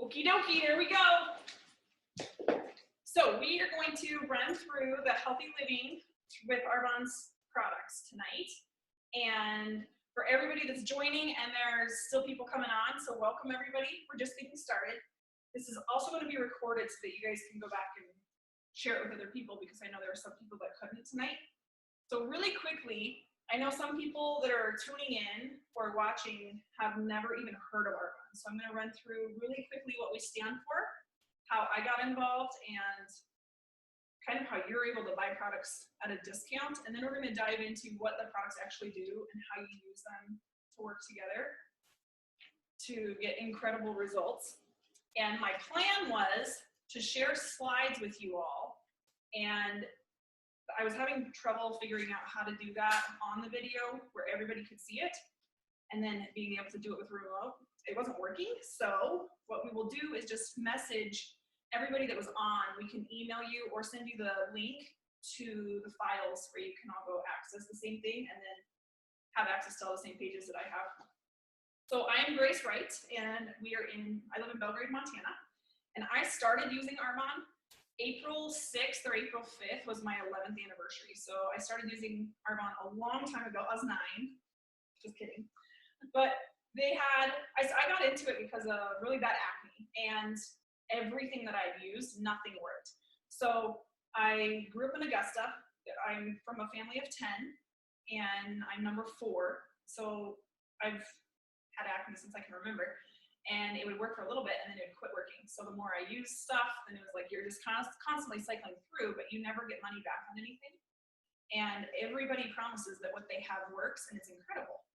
Okie dokie, here we go. So we are going to run through the healthy living with Arbonne's products tonight. And for everybody that's joining, and there's still people coming on, so welcome everybody. We're just getting started. This is also going to be recorded so that you guys can go back and share it with other people, because I know there are some people that couldn't tonight. So really quickly, I know some people that are tuning in or watching have never even heard of Arbonne. So I'm going to run through really quickly what we stand for, how I got involved, and kind of how you're able to buy products at a discount. And then we're going to dive into what the products actually do and how you use them to work together to get incredible results. And my plan was to share slides with you all, and I was having trouble figuring out how to do that on the video where everybody could see it, and then being able to do it with remote. It wasn't working, so what we will do is just message everybody that was on. We can email you or send you the link to the files where you can all go access the same thing and then have access to all the same pages that I have. So I am Grace Wright, and I live in Belgrade, Montana, and I started using Arbonne April 6th or April 5th was my 11th anniversary. So I started using Arbonne a long time ago. I was 9, just kidding. But I got into it because of really bad acne, and everything that I've used, nothing worked. So I grew up in Augusta. I'm from a family of 10, and I'm number 4. So I've had acne since I can remember. And it would work for a little bit, and then it would quit working. So the more I used stuff, then it was like you're just constantly cycling through, but you never get money back on anything. And everybody promises that what they have works, and it's incredible.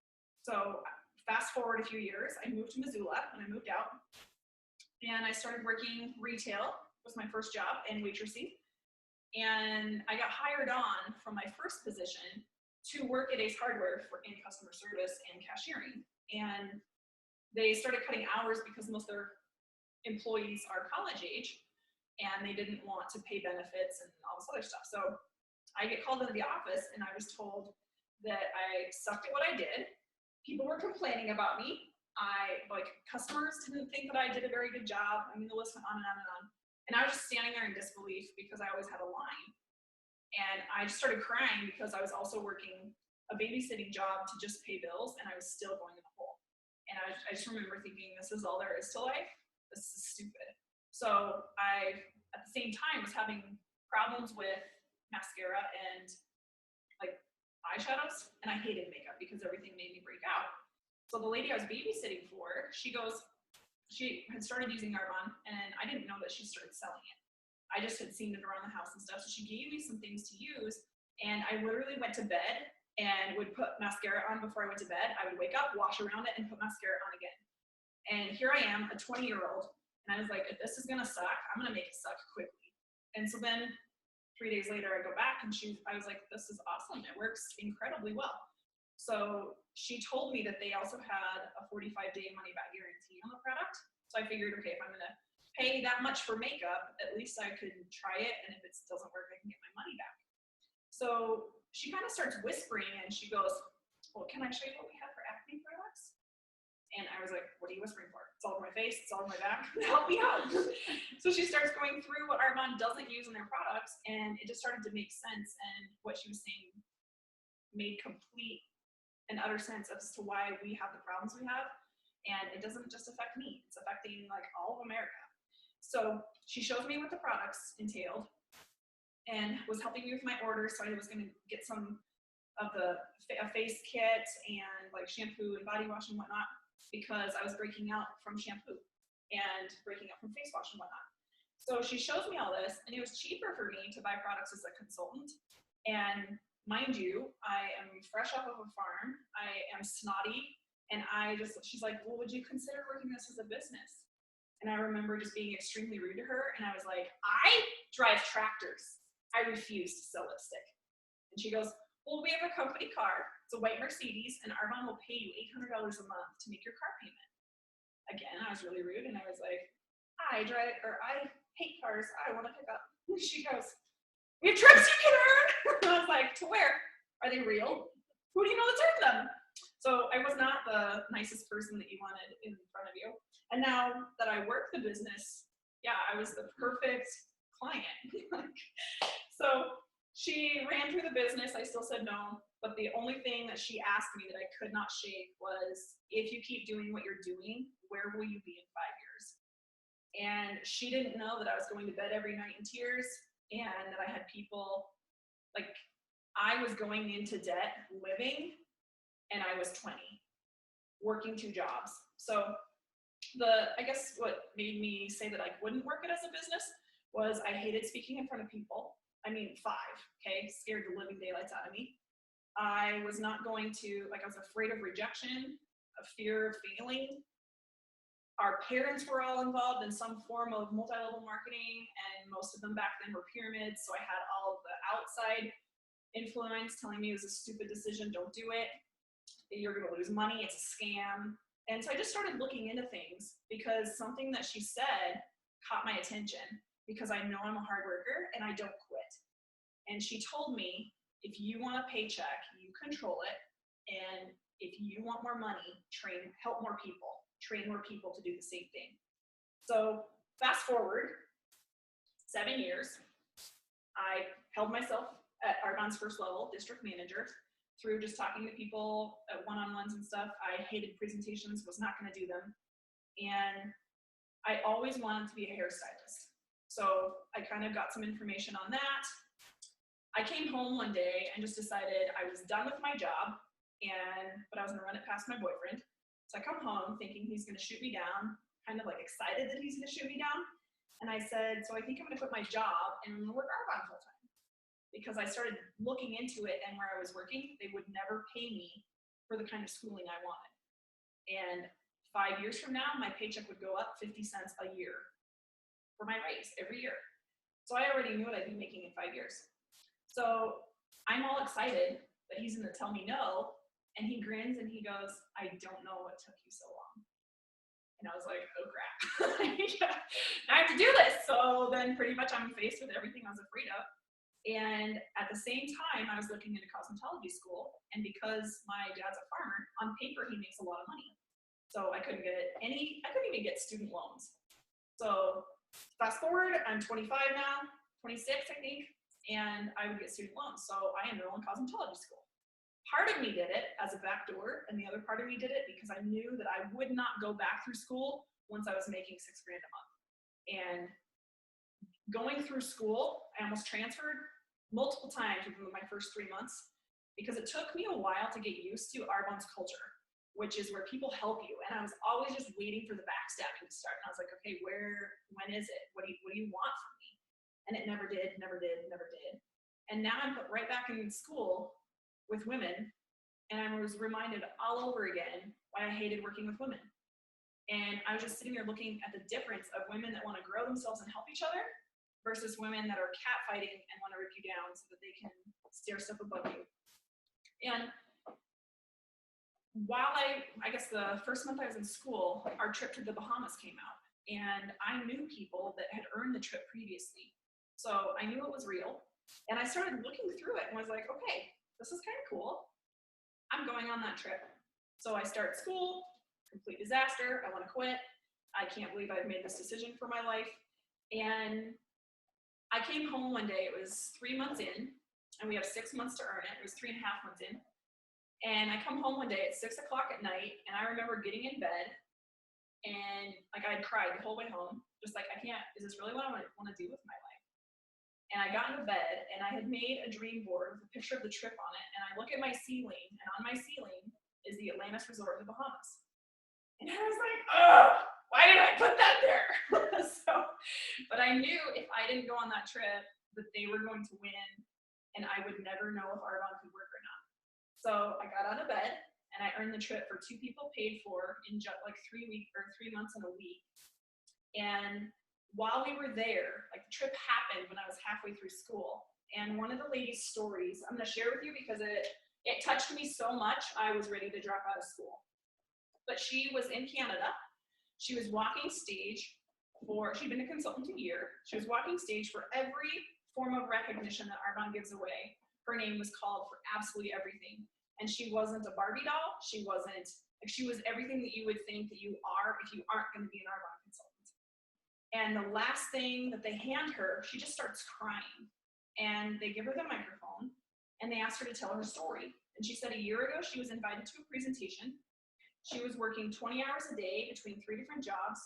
So fast forward a few years, I moved to Missoula, and I moved out. And I started working retail. It was my first job, and waitressing. And I got hired on from my first position to work at Ace Hardware in customer service and cashiering. And they started cutting hours because most of their employees are college age, and they didn't want to pay benefits and all this other stuff. So I get called into the office, and I was told that I sucked at what I did. People were complaining about me. Customers didn't think that I did a very good job. I mean, the list went on and on and on. And I was just standing there in disbelief because I always had a line. And I just started crying because I was also working a babysitting job to just pay bills, and I was still going in the hole. And I just remember thinking, this is all there is to life? This is stupid. So I, at the same time, was having problems with mascara and eyeshadows, and I hated makeup because everything made me break out. So the lady I was babysitting for, she had started using Arbonne, and I didn't know that she started selling it. I just had seen it around the house and stuff, so she gave me some things to use, and I literally went to bed and would put mascara on before I went to bed. I would wake up, wash around it, and put mascara on again. And here I am, a 20-year-old, and I was like, if this is gonna suck, I'm gonna make it suck quickly. And so then 3 days later, I go back, and I was like, this is awesome. It works incredibly well. So she told me that they also had a 45-day money-back guarantee on the product. So I figured, okay, if I'm gonna pay that much for makeup, at least I could try it, and if it doesn't work, I can get my money back. So she kind of starts whispering, and she goes, well, can I show you what we have for acne products? And I was like, what are you whispering for? It's all over my face, it's all over my back, help me out. So she starts going through what Arbonne doesn't use in their products, and it just started to make sense, and what she was saying made complete and utter sense as to why we have the problems we have. And it doesn't just affect me, it's affecting all of America. So she shows me what the products entailed, and was helping me with my order. So I was going to get some of a face kit and shampoo and body wash and whatnot, because I was breaking out from shampoo and breaking out from face wash and whatnot. So she shows me all this, and it was cheaper for me to buy products as a consultant. And mind you, I am fresh off of a farm. I am snotty, and she's like, well, would you consider working this as a business? And I remember just being extremely rude to her, and I was like, I drive tractors. I refuse to sell lipstick. And she goes, well, we have a company car. It's a white Mercedes, and Arbonne will pay you $800 a month to make your car payment. Again, I was really rude, and I was like, I hate cars. I want to pick up. And she goes, we have trips you can earn. And I was like, to where? Are they real? Who do you know that's earned them? So I was not the nicest person that you wanted in front of you. And now that I work the business, yeah, I was the perfect client. So she ran through the business. I still said no. But the only thing that she asked me that I could not shake was, if you keep doing what you're doing, where will you be in 5 years? And she didn't know that I was going to bed every night in tears, and that I had people, like, I was going into debt living, and I was 20, working 2 jobs. So I guess what made me say that I wouldn't work it as a business was I hated speaking in front of people. I mean, 5, okay, scared the living daylights out of me. I was not going to, like, I was afraid of rejection, a fear of failing. Our parents were all involved in some form of multi-level marketing, and most of them back then were pyramids. So I had all of the outside influence telling me it was a stupid decision, don't do it, you're gonna lose money, it's a scam. And so I just started looking into things, because something that she said caught my attention, because I know I'm a hard worker and I don't quit. And she told me, if you want a paycheck, you control it. And if you want more money, help more people, train more people to do the same thing. So fast forward 7 years, I held myself at Argonne's first level, district manager, through just talking to people at one-on-ones and stuff. I hated presentations, was not going to do them. And I always wanted to be a hairstylist. So I kind of got some information on that. I came home one day and just decided I was done with my job, but I was gonna run it past my boyfriend. So I come home thinking he's gonna shoot me down, kind of like excited that he's gonna shoot me down. And I said, so I think I'm gonna quit my job and I'm gonna work Argonne full time. Because I started looking into it, and where I was working, they would never pay me for the kind of schooling I wanted. And 5 years from now, my paycheck would go up 50 cents a year for my raise every year. So I already knew what I'd be making in 5 years. So I'm all excited that he's gonna tell me no, and he grins and he goes, I don't know what took you so long. And I was like, oh crap, I have to do this. So then pretty much I'm faced with everything I was afraid of. And at the same time, I was looking into cosmetology school, and because my dad's a farmer, on paper he makes a lot of money. So I couldn't even get student loans. So fast forward, I'm 25 now, 26 I think, and I would get student loans. So I enrolled in cosmetology school. Part of me did it as a backdoor, and the other part of me did it because I knew that I would not go back through school once I was making $6 grand a month. And going through school, I almost transferred multiple times within my first 3 months, because it took me a while to get used to Argonne's culture, which is where people help you. And I was always just waiting for the backstabbing to start. And I was like, okay, when is it? What do you want from me? And it never did, never did, never did. And now I'm put right back in school with women, and I was reminded all over again why I hated working with women. And I was just sitting there looking at the difference of women that want to grow themselves and help each other versus women that are catfighting and want to rip you down so that they can steer stuff above you. And while I guess the first month I was in school, our trip to the Bahamas came out, and I knew people that had earned the trip previously. So I knew it was real, and I started looking through it and was like, okay, this is kind of cool. I'm going on that trip. So I start school, complete disaster, I want to quit. I can't believe I've made this decision for my life. And I came home one day, it was 3 months in, and we have 6 months to earn it. It was 3.5 months in. And I come home one day at 6 o'clock at night, and I remember getting in bed, and like I'd cried the whole way home, just like, is this really what I want to do with my life? And I got into bed, and I had made a dream board with a picture of the trip on it, and I look at my ceiling, and on my ceiling is the Atlantis Resort in the Bahamas. And I was like, oh, why did I put that there? But I knew if I didn't go on that trip, that they were going to win, and I would never know if Argonne could work or not. So I got out of bed, and I earned the trip for 2 people paid for in just like 3 months and a week. And while we were there, like the trip happened when I was halfway through school. And one of the ladies' stories I'm going to share with you because it touched me so much, I was ready to drop out of school. But she was in Canada. She was walking stage she'd been a consultant a year. She was walking stage for every form of recognition that Argonne gives away. Her name was called for absolutely everything. And she wasn't a Barbie doll. She was everything that you would think that you are if you aren't going to be an Arbonne consultant. And the last thing that they hand her, she just starts crying. And they give her the microphone and they ask her to tell her story. And she said a year ago, she was invited to a presentation. She was working 20 hours a day between 3 different jobs.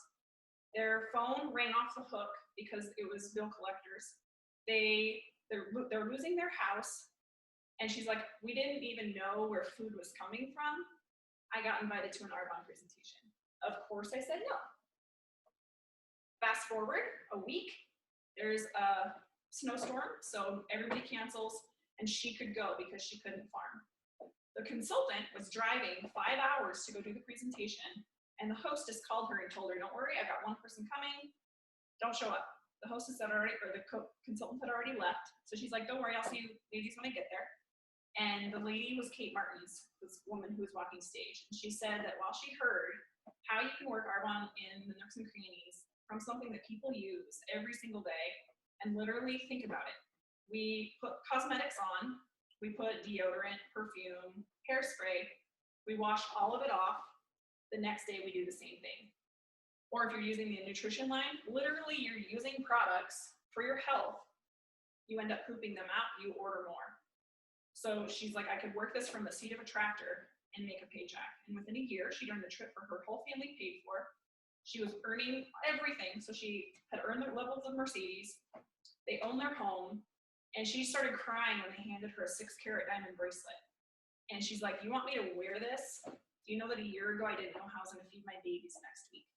Their phone rang off the hook because it was bill collectors. They're losing their house. And she's like, we didn't even know where food was coming from. I got invited to an Arbonne presentation. Of course I said no. Fast forward a week, there's a snowstorm, so everybody cancels, and she could go because she couldn't farm. The consultant was driving 5 hours to go do the presentation, and the hostess called her and told her, don't worry, I got one person coming, don't show up. The hostess had already, or the consultant had already left, so she's like, don't worry, I'll see you ladies when I get there. And the lady was Kate Martins, this woman who was walking stage, and she said that while she heard how you can work Arbonne in the nooks and crannies from something that people use every single day, and literally think about it. We put cosmetics on, we put deodorant, perfume, hairspray, we wash all of it off. The next day we do the same thing. Or if you're using the nutrition line, literally you're using products for your health. You end up pooping them out, you order more. So she's like, I could work this from the seat of a tractor and make a paycheck. And within a year, she'd earned a trip for her whole family paid for. She was earning everything. So she had earned the levels of Mercedes. They owned their home. And she started crying when they handed her a 6-carat diamond bracelet. And she's like, you want me to wear this? Do you know that a year ago I didn't know how I was going to feed my babies next week?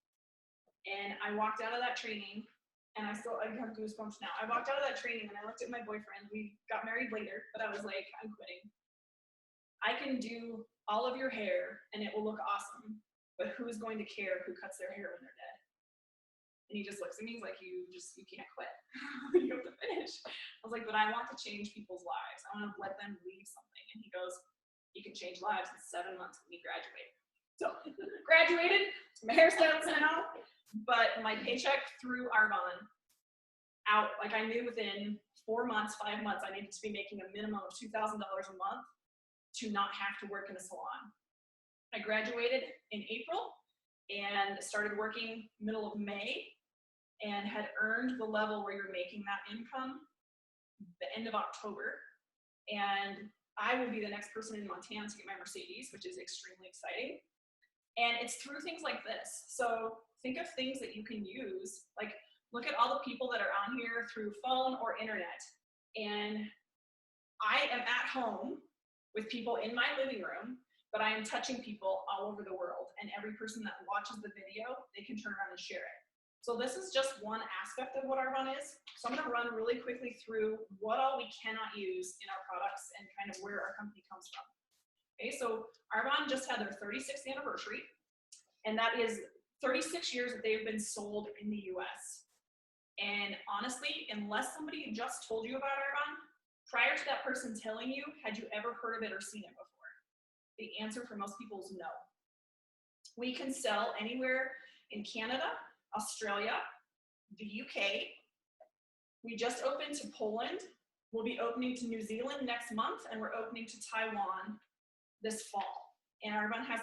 And I walked out of that training, and I have goosebumps now. I walked out of that training and I looked at my boyfriend. We got married later, but I was like, I'm quitting. I can do all of your hair and it will look awesome, but who's going to care who cuts their hair when they're dead? And he just looks at me, he's like, you can't quit. You have to finish. I was like, but I want to change people's lives. I want to let them leave something. And he goes, you can change lives in 7 months when you graduate. So graduated, my hairstyles now, but my paycheck through Arbonne out, like I knew within 4 months, 5 months, I needed to be making a minimum of $2,000 a month to not have to work in a salon. I graduated in April and started working middle of May and had earned the level where you're making that income the end of October. And I will be the next person in Montana to get my Mercedes, which is extremely exciting. And it's through things like this. So think of things that you can use, like look at all the people that are on here through phone or internet. And I am at home with people in my living room, but I am touching people all over the world. And every person that watches the video, they can turn around and share it. So this is just one aspect of what Arbonne is. So I'm gonna run really quickly through what all we cannot use in our products and kind of where our company comes from. Okay, so Arbonne just had their 36th anniversary, and that is 36 years that they've been sold in the US. And honestly, unless somebody just told you about Arbonne, prior to that person telling you, had you ever heard of it or seen it before? The answer for most people is no. We can sell anywhere in Canada, Australia, the UK. We just opened to Poland. We'll be opening to New Zealand next month, and we're opening to Taiwan this fall. And Arbonne has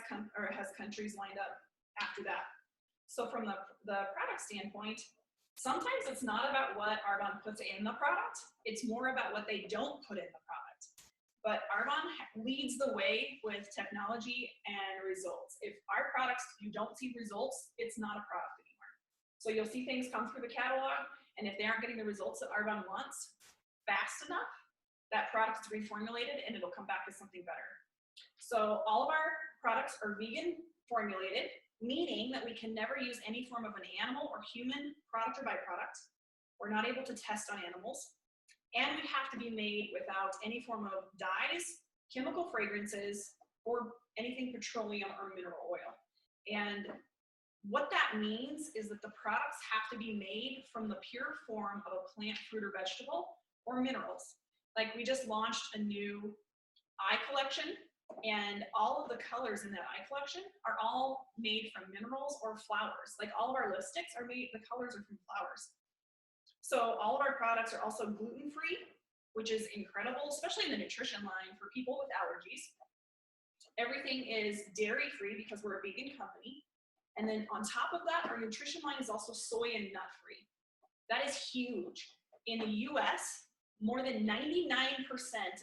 countries lined up after that. So from the product standpoint, sometimes it's not about what Arbonne puts in the product, it's more about what they don't put in the product. But Arbonne leads the way with technology and results. If our products, you don't see results, it's not a product anymore. So you'll see things come through the catalog, and if they aren't getting the results that Arbonne wants fast enough, that product is reformulated and it'll come back as something better. So all of our products are vegan formulated, meaning that we can never use any form of an animal or human product or byproduct. We're not able to test on animals. And we have to be made without any form of dyes, chemical fragrances, or anything petroleum or mineral oil. And what that means is that the products have to be made from the pure form of a plant, fruit, or vegetable, or minerals. Like we just launched a new eye collection, and all of the colors in that eye collection are all made from minerals or flowers. Like all of our lipsticks are made, the colors are from flowers. So all of our products are also gluten-free, which is incredible, especially in the nutrition line for people with allergies. Everything is dairy-free because we're a vegan company. And then on top of that, our nutrition line is also soy and nut-free. That is huge. In the US, more than 99%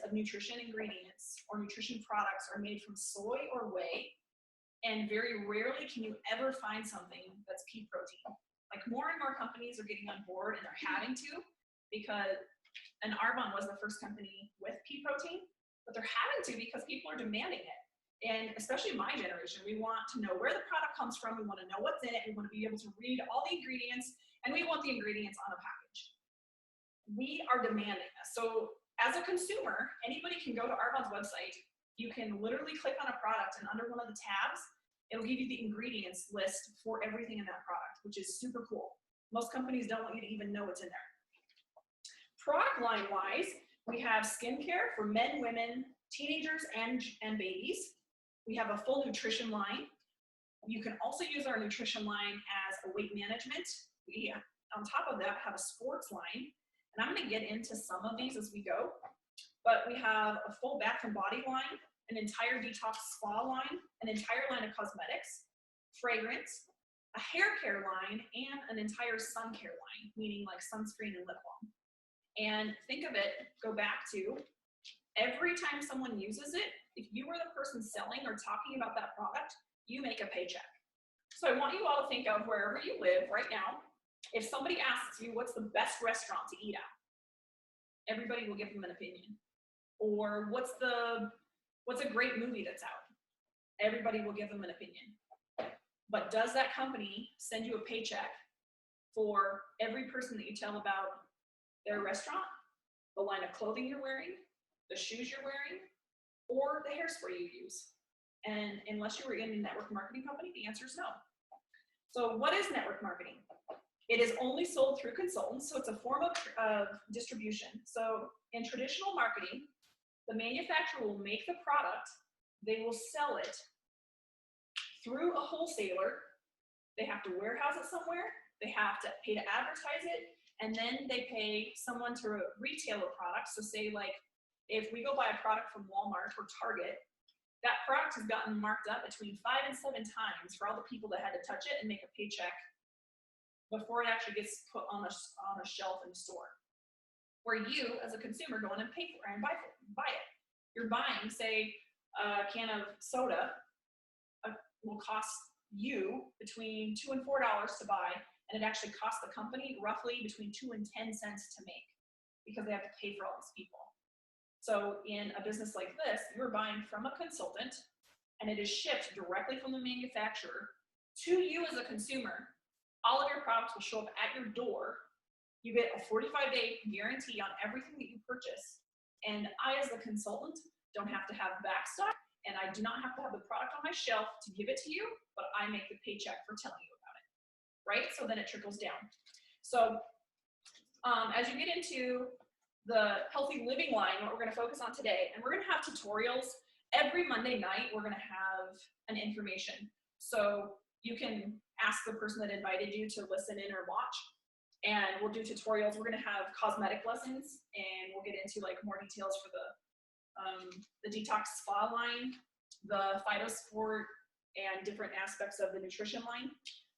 of nutrition ingredients or nutrition products are made from soy or whey. And very rarely can you ever find something that's pea protein. Like more and more companies are getting on board, and they're having to, because, and Arbonne was the first company with pea protein, but they're having to because people are demanding it. And especially my generation, we want to know where the product comes from. We want to know what's in it. We want to be able to read all the ingredients, and we want the ingredients on a package. We are demanding this. So as a consumer, anybody can go to Arbonne's website. You can literally click on a product, and under one of the tabs, it'll give you the ingredients list for everything in that product, which is super cool. Most companies don't want you to even know what's in there. Product line wise, we have skincare for men, women, teenagers, and babies. We have a full nutrition line. You can also use our nutrition line as a weight management. We, on top of that, have a sports line. And I'm gonna get into some of these as we go. But we have a full bath and body line, an entire detox spa line, an entire line of cosmetics, fragrance, a hair care line, and an entire sun care line, meaning like sunscreen and lip balm. And think of it, go back to, every time someone uses it, if you were the person selling or talking about that product, you make a paycheck. So I want you all to think of wherever you live right now. If somebody asks you what's the best restaurant to eat at, everybody will give them an opinion. Or what's a great movie that's out? Everybody will give them an opinion. But does that company send you a paycheck for every person that you tell about their restaurant, the line of clothing you're wearing, the shoes you're wearing, or the hairspray you use? And unless you were in a network marketing company, the answer is no. So what is network marketing? It is only sold through consultants, so it's a form of distribution. So in traditional marketing, the manufacturer will make the product, they will sell it through a wholesaler, they have to warehouse it somewhere, they have to pay to advertise it, and then they pay someone to retail a product. So say like, if we go buy a product from Walmart or Target, that product has gotten marked up between 5 and 7 times for all the people that had to touch it and make a paycheck before it actually gets put on a shelf in the store. Where you, as a consumer, go in and pay for it and buy it. You're buying, say, a can of soda will cost you between $2 and $4 to buy, and it actually costs the company roughly between 2 and 10 cents to make, because they have to pay for all these people. So in a business like this, you're buying from a consultant, and it is shipped directly from the manufacturer to you as a consumer. All of your products will show up at your door. You get a 45-day guarantee on everything that you purchase. And I, as the consultant, don't have to have backstock, and I do not have to have the product on my shelf to give it to you, but I make the paycheck for telling you about it, right? So then it trickles down. So as you get into the healthy living line, what we're gonna focus on today, and we're gonna have tutorials every Monday night. We're gonna have an information. So you can ask the person that invited you to listen in or watch, and we'll do tutorials. We're gonna have cosmetic lessons, and we'll get into like more details for the detox spa line, the phytosport, and different aspects of the nutrition line.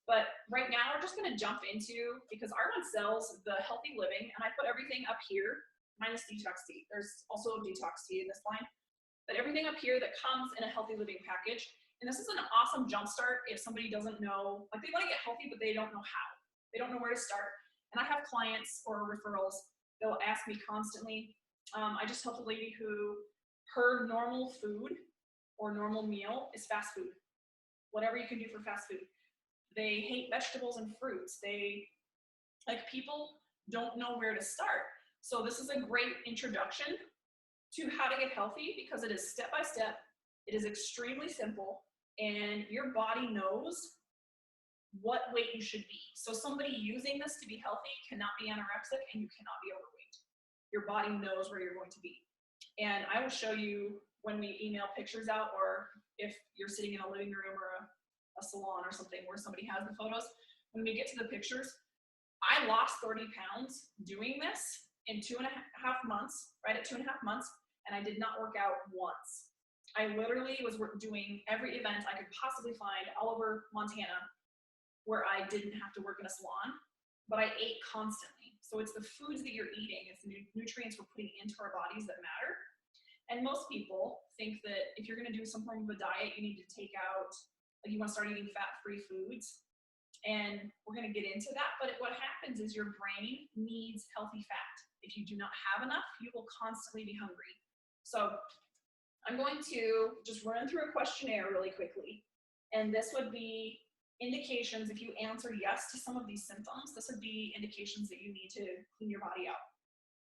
But right now we're just gonna jump into, because Arbonne sells the healthy living, and I put everything up here, minus Detox Tea. There's also Detox Tea in this line, but everything up here that comes in a healthy living package. And this is an awesome jumpstart if somebody doesn't know, like they want to get healthy, but they don't know how. They don't know where to start. And I have clients or referrals, they'll ask me constantly. I just helped a lady who her normal food or normal meal is fast food. Whatever you can do for fast food. They hate vegetables and fruits. People don't know where to start. So this is a great introduction to how to get healthy, because it is step by step. It is extremely simple, and your body knows what weight you should be. So somebody using this to be healthy cannot be anorexic, and you cannot be overweight. Your body knows where you're going to be. And I will show you when we email pictures out, or if you're sitting in a living room or a salon or something where somebody has the photos, when we get to the pictures, I lost 30 pounds doing this in 2.5 months, right at 2.5 months, and I did not work out once. I literally was doing every event I could possibly find all over Montana where I didn't have to work in a salon, but I ate constantly. So it's the foods that you're eating, it's the nutrients we're putting into our bodies that matter. And most people think that if you're gonna do some form of a diet, you need to take out, like you wanna start eating fat-free foods. And we're gonna get into that, but what happens is your brain needs healthy fat. If you do not have enough, you will constantly be hungry. So I'm going to just run through a questionnaire really quickly. And this would be indications, if you answer yes to some of these symptoms, this would be indications that you need to clean your body out.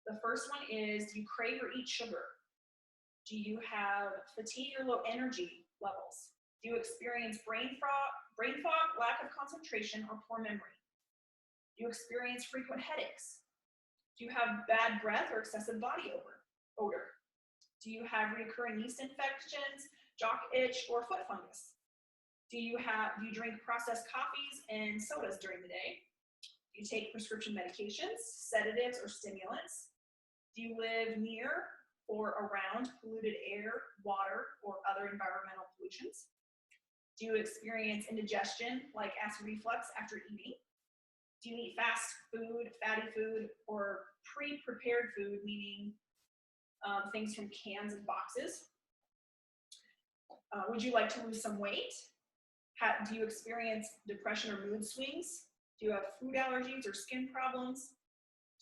The first one is, do you crave or eat sugar? Do you have fatigue or low energy levels? Do you experience brain fog, lack of concentration, or poor memory? Do you experience frequent headaches? Do you have bad breath or excessive body odor? Do you have recurring yeast infections, jock itch, or foot fungus? Do you drink processed coffees and sodas during the day? Do you take prescription medications, sedatives, or stimulants? Do you live near or around polluted air, water, or other environmental pollutions? Do you experience indigestion, like acid reflux after eating? Do you eat fast food, fatty food, or pre-prepared food, meaning things from cans and boxes? Would you like to lose some weight? Do you experience depression or mood swings? Do you have food allergies or skin problems?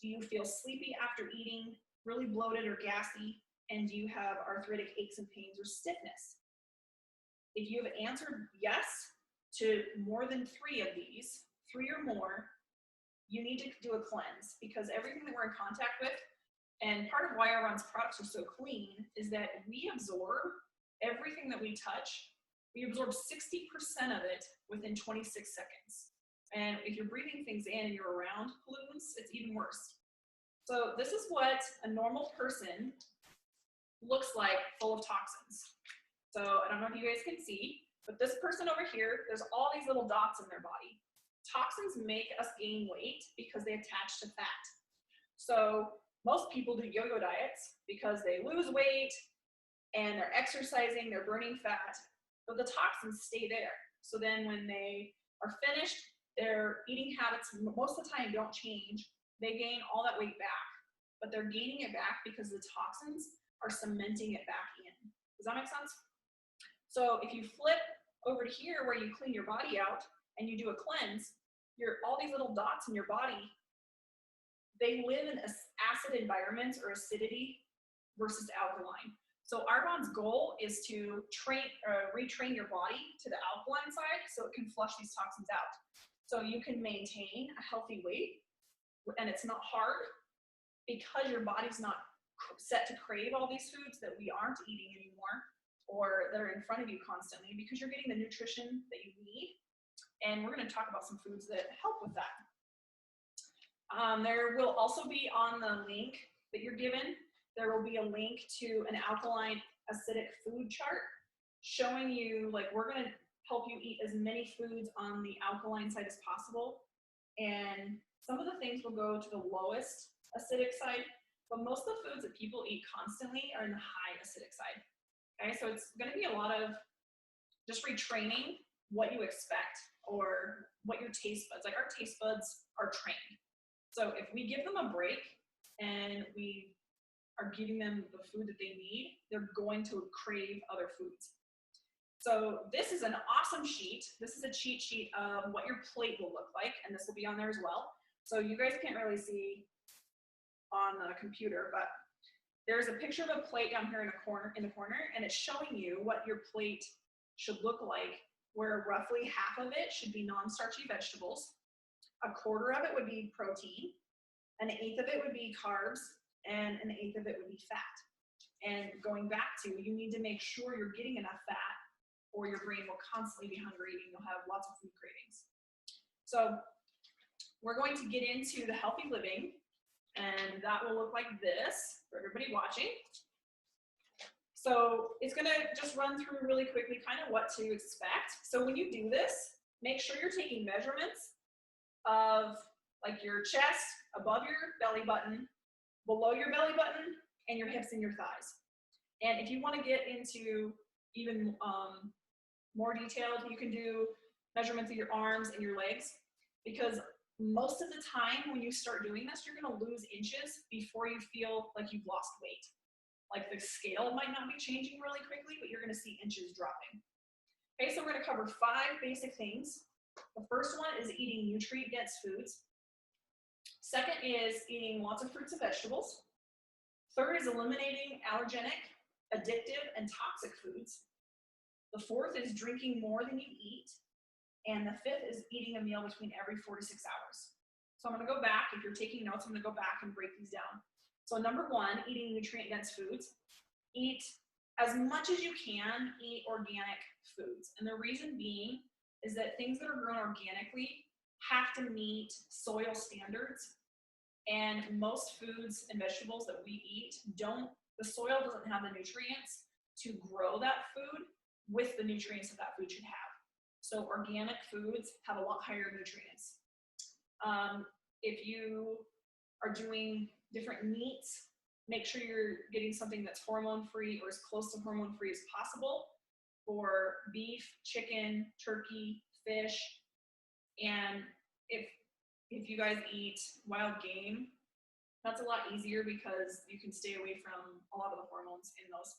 Do you feel sleepy after eating, really bloated or gassy? And do you have arthritic aches and pains or stiffness? If you have answered yes to more than 3 of these, 3 or more, you need to do a cleanse, because everything that we're in contact with, and part of why Arron's products are so clean, is that we absorb everything that we touch. We absorb 60% of it within 26 seconds. And if you're breathing things in and you're around pollutants, it's even worse. So this is what a normal person looks like full of toxins. So I don't know if you guys can see, but this person over here, there's all these little dots in their body. Toxins make us gain weight because they attach to fat. So most people do yo-yo diets because they lose weight and they're exercising, they're burning fat, but the toxins stay there. So then when they are finished, their eating habits most of the time don't change. They gain all that weight back, but they're gaining it back because the toxins are cementing it back in. Does that make sense? So if you flip over to here where you clean your body out and you do a cleanse, all these little dots in your body, they live in acid environments or acidity versus alkaline. So Arbonne's goal is to retrain your body to the alkaline side so it can flush these toxins out. So you can maintain a healthy weight, and it's not hard because your body's not set to crave all these foods that we aren't eating anymore or that are in front of you constantly, because you're getting the nutrition that you need. And we're going to talk about some foods that help with that. There will also be on the link that you're given, there will be a link to an alkaline acidic food chart showing you, like, we're going to help you eat as many foods on the alkaline side as possible. And some of the things will go to the lowest acidic side, but most of the foods that people eat constantly are in the high acidic side. Okay, so it's going to be a lot of just retraining what you expect or what your taste buds, like our taste buds are trained. So if we give them a break and we are giving them the food that they need, they're going to crave other foods. So this is an awesome sheet. This is a cheat sheet of what your plate will look like, and this will be on there as well. So you guys can't really see on the computer, but there's a picture of a plate down here in the corner, and it's showing you what your plate should look like, where roughly half of it should be non-starchy vegetables, a quarter of it would be protein, an eighth of it would be carbs, and an eighth of it would be fat. And going back to, you need to make sure you're getting enough fat, or your brain will constantly be hungry and you'll have lots of food cravings. So we're going to get into the healthy living, and that will look like this for everybody watching. So it's gonna just run through really quickly kind of what to expect. So when you do this, make sure you're taking measurements of like your chest, above your belly button, below your belly button, and your hips and your thighs. And if you want to get into even more detailed, you can do measurements of your arms and your legs, because most of the time when you start doing this, you're going to lose inches before you feel like you've lost weight. Like the scale might not be changing really quickly, but you're going to see inches dropping. Okay, so we're going to cover 5 basic things. The first one is eating nutrient-dense foods. Second is eating lots of fruits and vegetables. Third is eliminating allergenic, addictive, and toxic foods. The fourth is drinking more than you eat. And the fifth is eating a meal between every 4 to 6 hours. So I'm going to go back. If you're taking notes, I'm going to go back and break these down. So number 1, eating nutrient-dense foods. Eat as much as you can, eat organic foods. And the reason being is that things that are grown organically have to meet soil standards. And most foods and vegetables that we eat the soil doesn't have the nutrients to grow that food with the nutrients that that food should have. So organic foods have a lot higher nutrients. If you are doing different meats, make sure you're getting something that's hormone-free or as close to hormone-free as possible for beef, chicken, turkey, fish. And if you guys eat wild game, that's a lot easier because you can stay away from a lot of the hormones in those.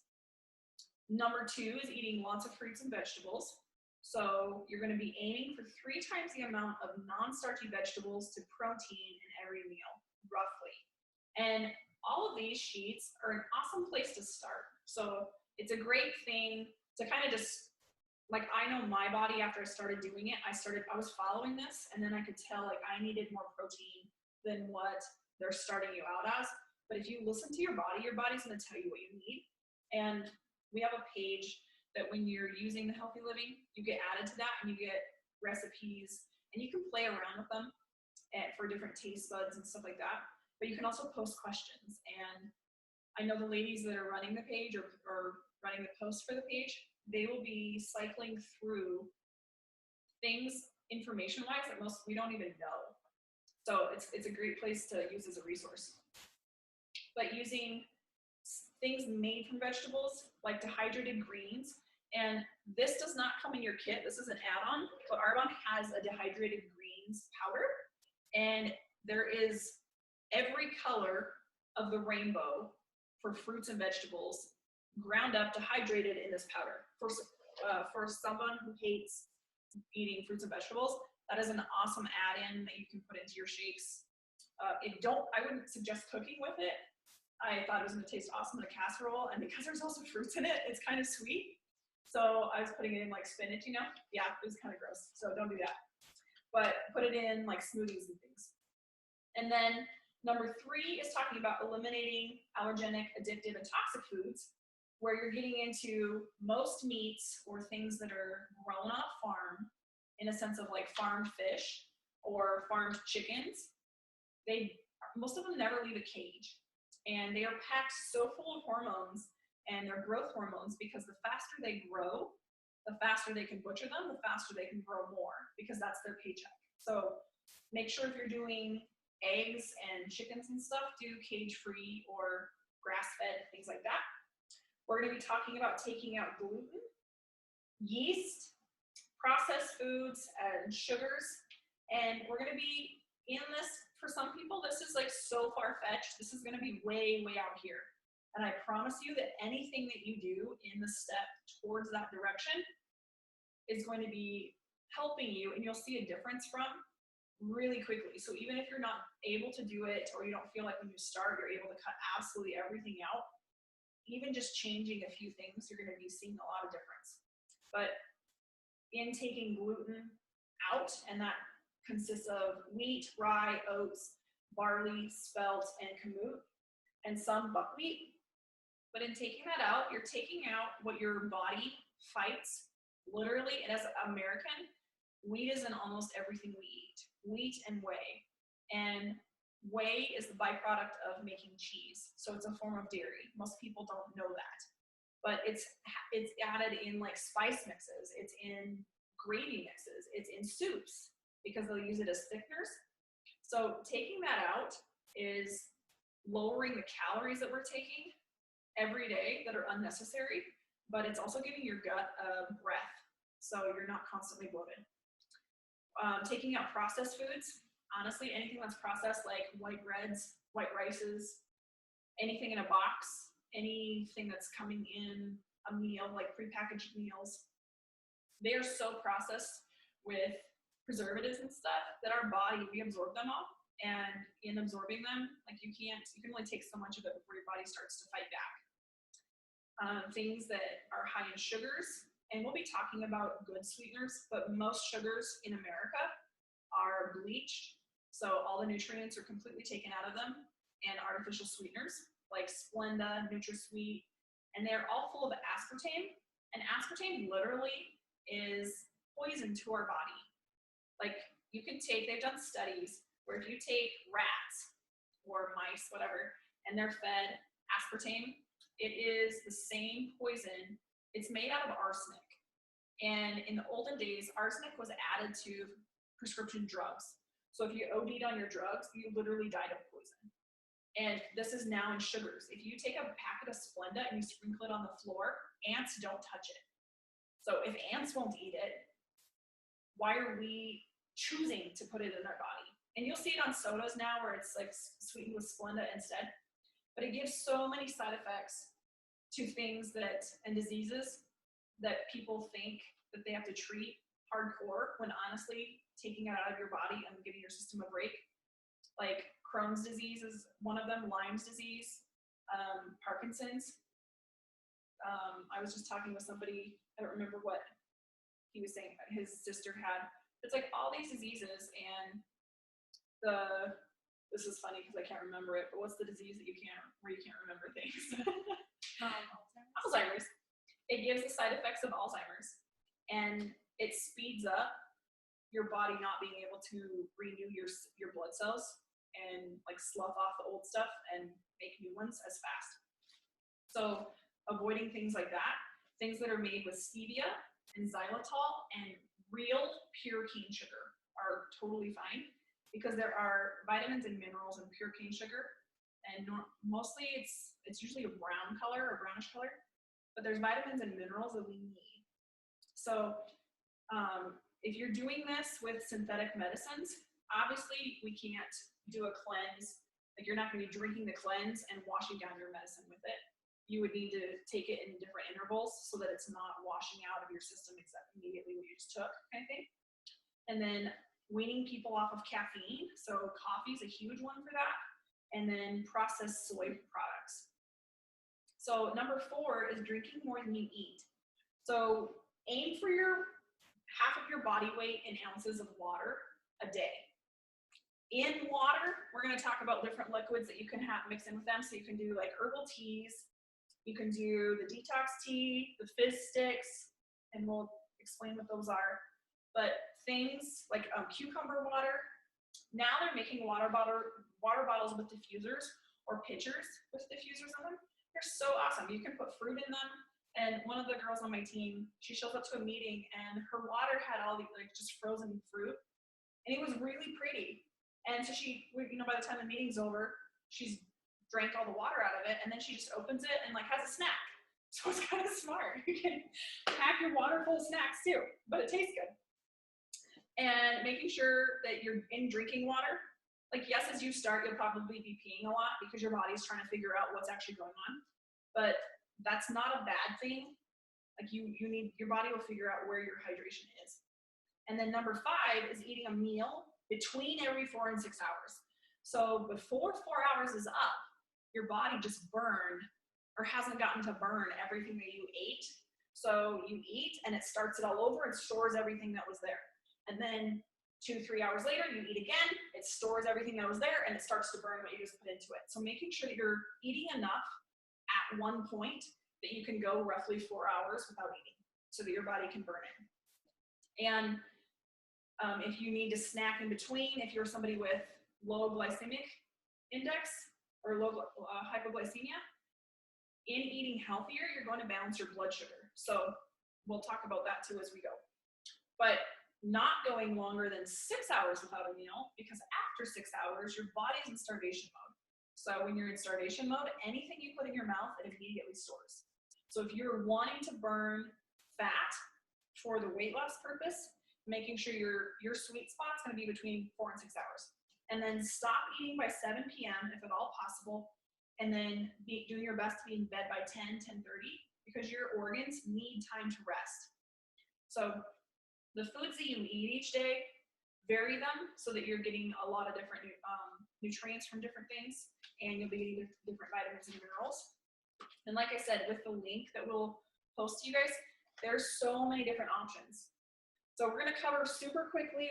Number 2 is eating lots of fruits and vegetables. So you're going to be aiming for 3 times the amount of non-starchy vegetables to protein in every meal, roughly. And all of these sheets are an awesome place to start. So it's a great thing to kind of just, like, I know my body after I started doing it, I was following this, and then I could tell like I needed more protein than what they're starting you out as. But if you listen to your body's going to tell you what you need. And we have a page that when you're using the Healthy Living, you get added to that and you get recipes and you can play around with them for different taste buds and stuff like that. But you can also post questions. And I know the ladies that are running the page or running the post for the page, they will be cycling through things information-wise that we don't even know. So it's a great place to use as a resource. But using things made from vegetables, like dehydrated greens, and this does not come in your kit. This is an add-on, but Arbonne has a dehydrated greens powder, and there is every color of the rainbow for fruits and vegetables ground up, dehydrated in this powder. For someone who hates eating fruits and vegetables, that is an awesome add-in that you can put into your shakes. I wouldn't suggest cooking with it. I thought it was going to taste awesome in a casserole, and because there's also fruits in it, it's kind of sweet. So I was putting it in like spinach, you know? Yeah, it was kind of gross, so don't do that. But put it in like smoothies and things. And then number 3 is talking about eliminating allergenic, addictive, and toxic foods, where you're getting into most meats or things that are grown on a farm, in a sense of like farmed fish or farmed chickens. Most of them never leave a cage. And they are packed so full of hormones and their growth hormones, because the faster they grow, the faster they can butcher them, the faster they can grow more, because that's their paycheck. So make sure if you're doing eggs and chickens and stuff, do cage-free or grass-fed, things like that. We're going to be talking about taking out gluten, yeast, processed foods, and sugars. And we're going to be in this, for some people, this is like so far-fetched. This is going to be way, way out here. And I promise you that anything that you do in the step towards that direction is going to be helping you, and you'll see a difference from really quickly. So even if you're not able to do it, or you don't feel like when you start, you're able to cut absolutely everything out, even just changing a few things, you're going to be seeing a lot of difference. But in taking gluten out, and that consists of wheat, rye, oats, barley, spelt, and kamut, and some buckwheat. But in taking that out, you're taking out what your body fights, literally. And as an American, wheat is in almost everything we eat, wheat and whey. And whey is the byproduct of making cheese. So it's a form of dairy. Most people don't know that. But it's added in like spice mixes. It's in gravy mixes. It's in soups, because they'll use it as thickeners. So taking that out is lowering the calories that we're taking every day that are unnecessary. but it's also giving your gut a breath, so you're not constantly bloated. Taking out processed foods, honestly, anything that's processed, like white breads, white rices, anything in a box, anything that's coming in a meal, like prepackaged meals, they are so processed with preservatives and stuff that our body, we absorb them all. And in absorbing them, like you can only take so much of it before your body starts to fight back. Things that are high in sugars, and we'll be talking about good sweeteners, but most sugars in America are bleached. So all the nutrients are completely taken out of them, and artificial sweeteners like Splenda, NutraSweet, and they're all full of aspartame. And aspartame literally is poison to our body. Like you can take, they've done studies where if you take rats or mice, whatever, and they're fed aspartame, it is the same poison. It's made out of arsenic. And in the olden days, arsenic was added to prescription drugs. So if you OD'd on your drugs, you literally died of poison. And this is now in sugars. If you take a packet of Splenda and you sprinkle it on the floor, ants don't touch it. So if ants won't eat it, why are we choosing to put it in our body? And you'll see it on sodas now where it's like sweetened with Splenda instead. But it gives so many side effects to things that, and diseases that people think that they have to treat hardcore, when honestly, taking it out of your body and giving your system a break. Like Crohn's disease is one of them, Lyme's disease, Parkinson's. I was just talking with somebody, I don't remember what he was saying his sister had. It's like all these diseases, and this is funny because I can't remember it, but what's the disease that where you can't remember things? Alzheimer's. It gives the side effects of Alzheimer's, and it speeds up your body not being able to renew your blood cells and like slough off the old stuff and make new ones as fast. So avoiding things like that, things that are made with stevia and xylitol and real pure cane sugar are totally fine, because there are vitamins and minerals in pure cane sugar, and mostly it's usually a brown color or brownish color, but there's vitamins and minerals that we need. So if you're doing this with synthetic medicines, obviously we can't do a cleanse. Like you're not going to be drinking the cleanse and washing down your medicine with it. You would need to take it in different intervals so that it's not washing out of your system except immediately what you just took, kind of thing. And then weaning people off of caffeine. So coffee is a huge one for that. And then processed soy products. So number 4 is drinking more than you eat. So aim for half of your body weight in ounces of water a day. In water, we're going to talk about different liquids that you can mix in with them. So you can do like herbal teas, you can do the Detox Tea, the fizz sticks, and we'll explain what those are. But things like cucumber water, now they're making water bottles with diffusers or pitchers with diffusers in them. They're so awesome. You can put fruit in them. And one of the girls on my team, she shows up to a meeting and her water had all the like just frozen fruit, and it was really pretty. And so she, by the time the meeting's over, she's drank all the water out of it, and then she just opens it and like has a snack. So it's kind of smart. You can pack your water full of snacks too, but it tastes good. And making sure that you're in drinking water. Like yes, as you start, you'll probably be peeing a lot because your body's trying to figure out what's actually going on. But that's not a bad thing. Like your body will figure out where your hydration is. And then number 5 is eating a meal between every 4 and 6 hours. So before 4 hours is up, your body just burned or hasn't gotten to burn everything that you ate. So you eat and it starts it all over and stores everything that was there. And then 2-3 hours later, you eat again, it stores everything that was there and it starts to burn what you just put into it. So making sure that you're eating enough at one point that you can go roughly 4 hours without eating so that your body can burn it. And if you need to snack in between, if you're somebody with low glycemic index or low hypoglycemia, in eating healthier, you're going to balance your blood sugar. So we'll talk about that too as we go. But not going longer than 6 hours without a meal, because after 6 hours, your body's in starvation mode. So when you're in starvation mode, anything you put in your mouth, it immediately stores. So if you're wanting to burn fat for the weight loss purpose, making sure your sweet spot's going to be between 4 and 6 hours. And then stop eating by 7 p.m. if at all possible. And then doing your best to be in bed by 10, 10:30, because your organs need time to rest. So the foods that you eat each day, vary them so that you're getting a lot of different nutrients from different things, and you'll be getting different vitamins and minerals. And like I said, with the link that we'll post to you guys, there's so many different options. So we're going to cover super quickly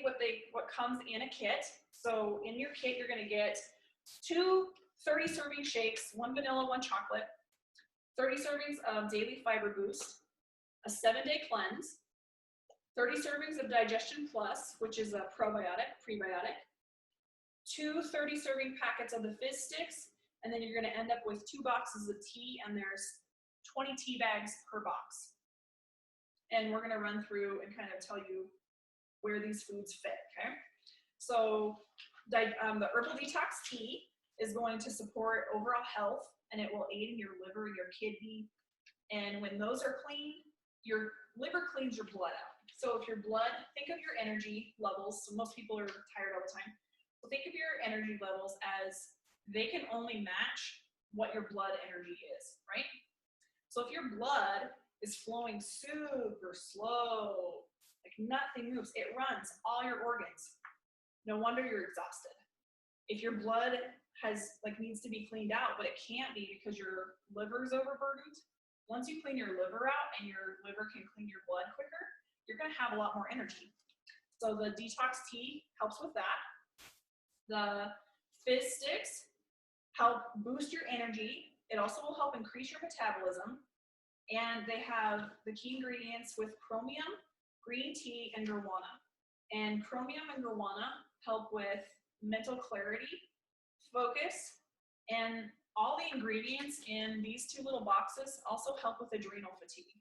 what comes in a kit. So in your kit, you're going to get 2 30-serving shakes, 1 vanilla, 1 chocolate, 30 servings of daily fiber boost, a 7-day cleanse, 30 servings of Digestion Plus, which is a prebiotic, 2 30-serving packets of the fizz sticks, and then you're going to end up with 2 boxes of tea, and there's 20 tea bags per box. And we're going to run through and kind of tell you where these foods fit, okay? So the Herbal Detox Tea is going to support overall health, and it will aid in your liver, your kidney, and when those are clean, your liver cleans your blood out. So if your blood, think of your energy levels. So most people are tired all the time. So think of your energy levels as they can only match what your blood energy is, right? So if your blood is flowing super slow, like nothing moves, it runs all your organs. No wonder you're exhausted. If your blood needs to be cleaned out, but it can't be because your liver is overburdened, once you clean your liver out and your liver can clean your blood quicker, you're gonna have a lot more energy. So the detox tea helps with that. The fizz sticks help boost your energy. It also will help increase your metabolism. And they have the key ingredients with chromium, green tea, and guarana. And chromium and guarana help with mental clarity, focus, and all the ingredients in these 2 little boxes also help with adrenal fatigue.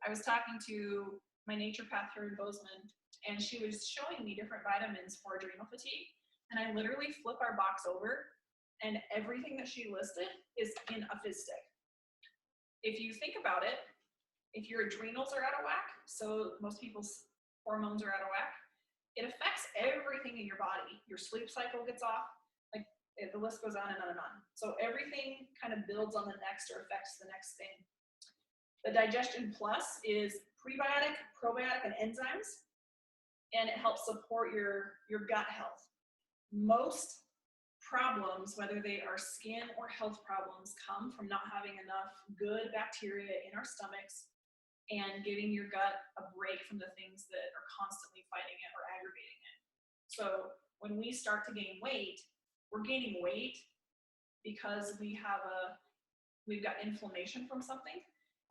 I was talking to my naturopath here in Bozeman, and she was showing me different vitamins for adrenal fatigue. And I literally flip our box over, and everything that she listed is in a fizz stick. If you think about it, if your adrenals are out of whack, so most people's hormones are out of whack, it affects everything in your body. Your sleep cycle gets off, the list goes on and on and on. So everything kind of builds on the next or affects the next thing. The Digestion Plus is prebiotic, probiotic, and enzymes, and it helps support your gut health. Most problems, whether they are skin or health problems, come from not having enough good bacteria in our stomachs and giving your gut a break from the things that are constantly fighting it or aggravating it. So when we start to gain weight, we're gaining weight because we've got inflammation from something.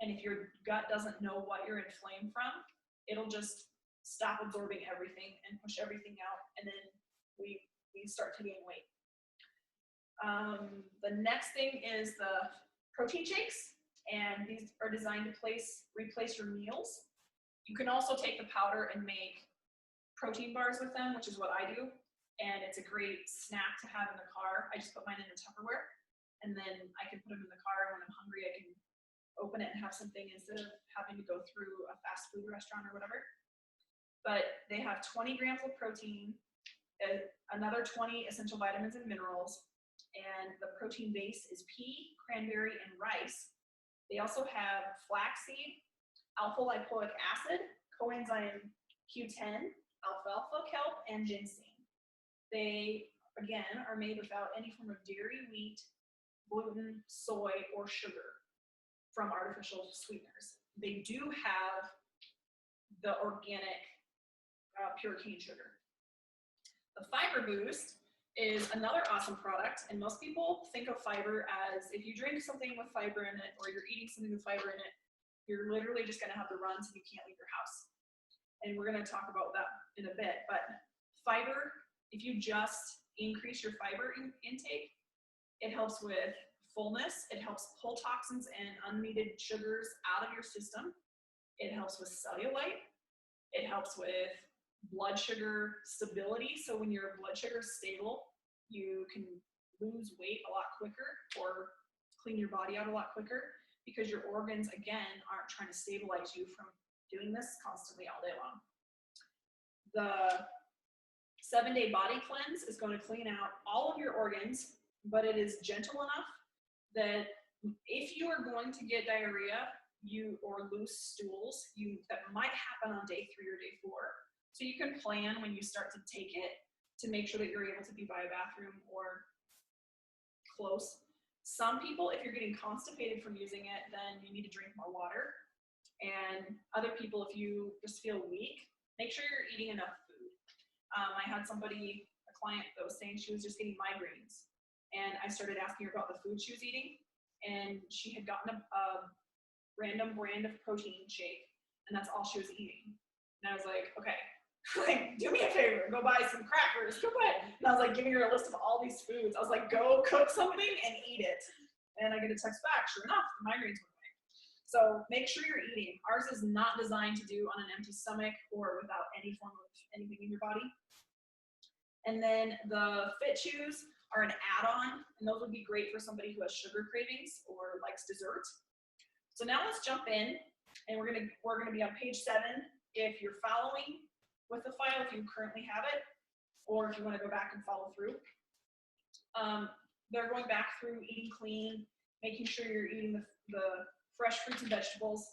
And if your gut doesn't know what you're inflamed from, it'll just stop absorbing everything and push everything out, and then we start to gain weight. The next thing is the protein shakes, and these are designed to replace your meals. You can also take the powder and make protein bars with them, which is what I do, and it's a great snack to have in the car. I just put mine in the Tupperware, and then I can put them in the car, and when I'm hungry, I can open it and have something instead of having to go through a fast food restaurant or whatever. But they have 20 grams of protein, another 20 essential vitamins and minerals, and the protein base is pea, cranberry, and rice. They also have flaxseed, alpha-lipoic acid, coenzyme Q10, alfalfa kelp, and ginseng. They, again, are made without any form of dairy, wheat, gluten, soy, or sugar from artificial sweeteners. They do have the organic pure cane sugar. The Fiber Boost is another awesome product, and most people think of fiber as if you drink something with fiber in it or you're eating something with fiber in it, you're literally just going to have the runs and you can't leave your house. And we're going to talk about that in a bit. But fiber, if you just increase your fiber intake, it helps with fullness. It helps pull toxins and unneeded sugars out of your system. It helps with cellulite. It helps with blood sugar stability. So when your blood sugar is stable, you can lose weight a lot quicker or clean your body out a lot quicker. because your organs, again, aren't trying to stabilize you from doing this constantly all day long. The 7-day body cleanse is going to clean out all of your organs, but it is gentle enough that if you are going to get diarrhea or loose stools, that might happen on day 3 or day 4. So you can plan when you start to take it to make sure that you're able to be by a bathroom or close. Some people, if you're getting constipated from using it, then you need to drink more water. And other people, if you just feel weak, make sure you're eating enough food. I had a client that was saying she was just getting migraines. And I started asking her about the food she was eating. And she had gotten a random brand of protein shake. And that's all she was eating. And I was like, okay, like, do me a favor, go buy some crackers, go buy it. And I was like giving her a list of all these foods. I was like, go cook something and eat it. And I get a text back, sure enough, the migraines went away. So make sure you're eating. Ours is not designed to do on an empty stomach or without any form of anything in your body. And then the Fit Chews are an add-on, and those would be great for somebody who has sugar cravings or likes dessert. So now let's jump in, and we're gonna be on page 7. If you're following with the file, if you currently have it, or if you want to go back and follow through. They're going back through eating clean, making sure you're eating the fresh fruits and vegetables.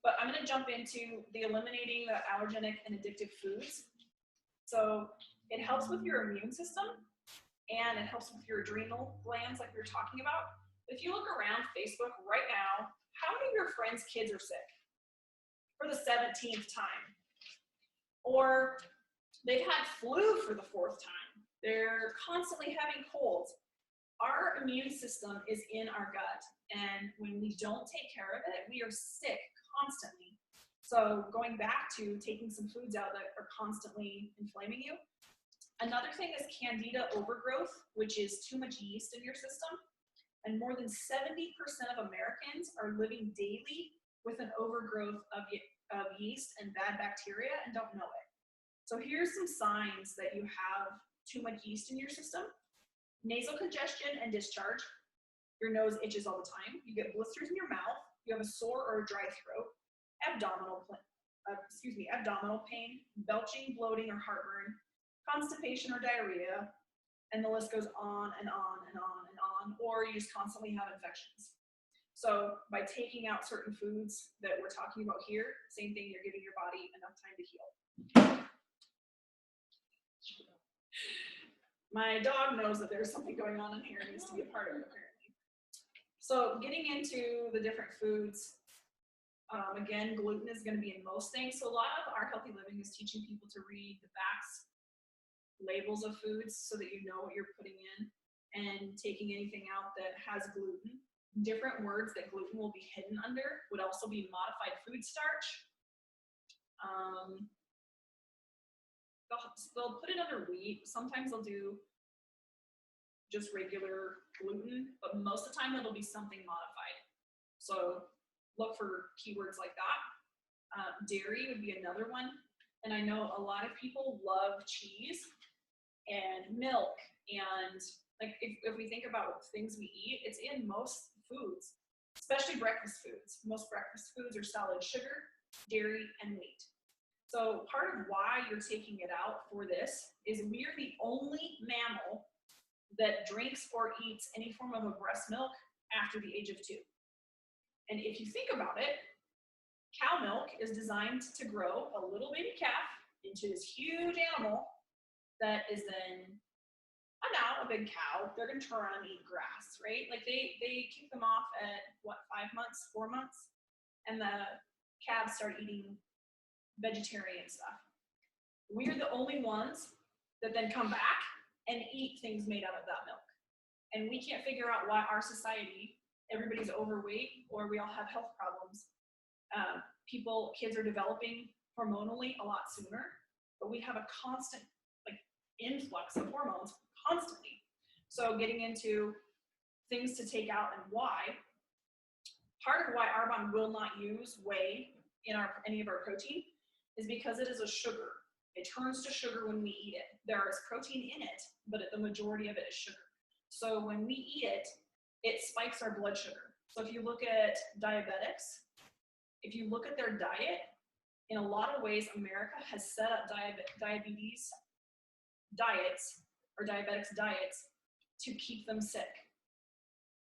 But I'm going to jump into the eliminating the allergenic and addictive foods. So it helps with your immune system, and it helps with your adrenal glands like we were talking about. If you look around Facebook right now, how many of your friends' kids are sick for the 17th time? Or they've had flu for the 4th time. They're constantly having colds. Our immune system is in our gut, and when we don't take care of it, we are sick constantly. So going back to taking some foods out that are constantly inflaming you. Another thing is Candida Overgrowth, which is too much yeast in your system. And more than 70% of Americans are living daily with an overgrowth of yeast and bad bacteria and don't know it. So here's some signs that you have too much yeast in your system. Nasal congestion and discharge. Your nose itches all the time. You get blisters in your mouth. You have a sore or a dry throat. Abdominal pain, belching, bloating, or heartburn, constipation or diarrhea, and the list goes on and on and on and on, or you just constantly have infections. So by taking out certain foods that we're talking about here, same thing, you're giving your body enough time to heal. My dog knows that there's something going on in here and needs to be a part of it, apparently. So getting into the different foods, again, gluten is going to be in most things. So a lot of our healthy living is teaching people to read the backs, labels of foods so that you know what you're putting in, and taking anything out that has gluten. Different words that gluten will be hidden under would also be modified food starch. They'll put it under wheat. Sometimes they'll do just regular gluten, but most of the time it'll be something modified. So look for keywords like that. Dairy would be another one. And I know a lot of people love cheese and milk. And like if we think about things we eat, it's in most foods, especially breakfast foods. Most breakfast foods are solid sugar, dairy, and wheat. So part of why you're taking it out for this is we're the only mammal that drinks or eats any form of a breast milk after the age of 2. And if you think about it, cow milk is designed to grow a little baby calf into this huge animal that is then now a big cow. They're going to turn around and eat grass, right? Like they kick them off at what, 5 months, 4 months, and the calves start eating vegetarian stuff. We're the only ones that then come back and eat things made out of that milk. And we can't figure out why our society, everybody's overweight or we all have health problems. Kids are developing hormonally a lot sooner, but we have a constant influx of hormones constantly. So getting into things to take out and why, part of why Arbonne will not use whey in any of our protein is because it is a sugar. It turns to sugar when we eat it. There is protein in it, but the majority of it is sugar. So when we eat it, it spikes our blood sugar. So if you look at diabetics, if you look at their diet, in a lot of ways, America has set up diabetes diets or diabetics diets to keep them sick.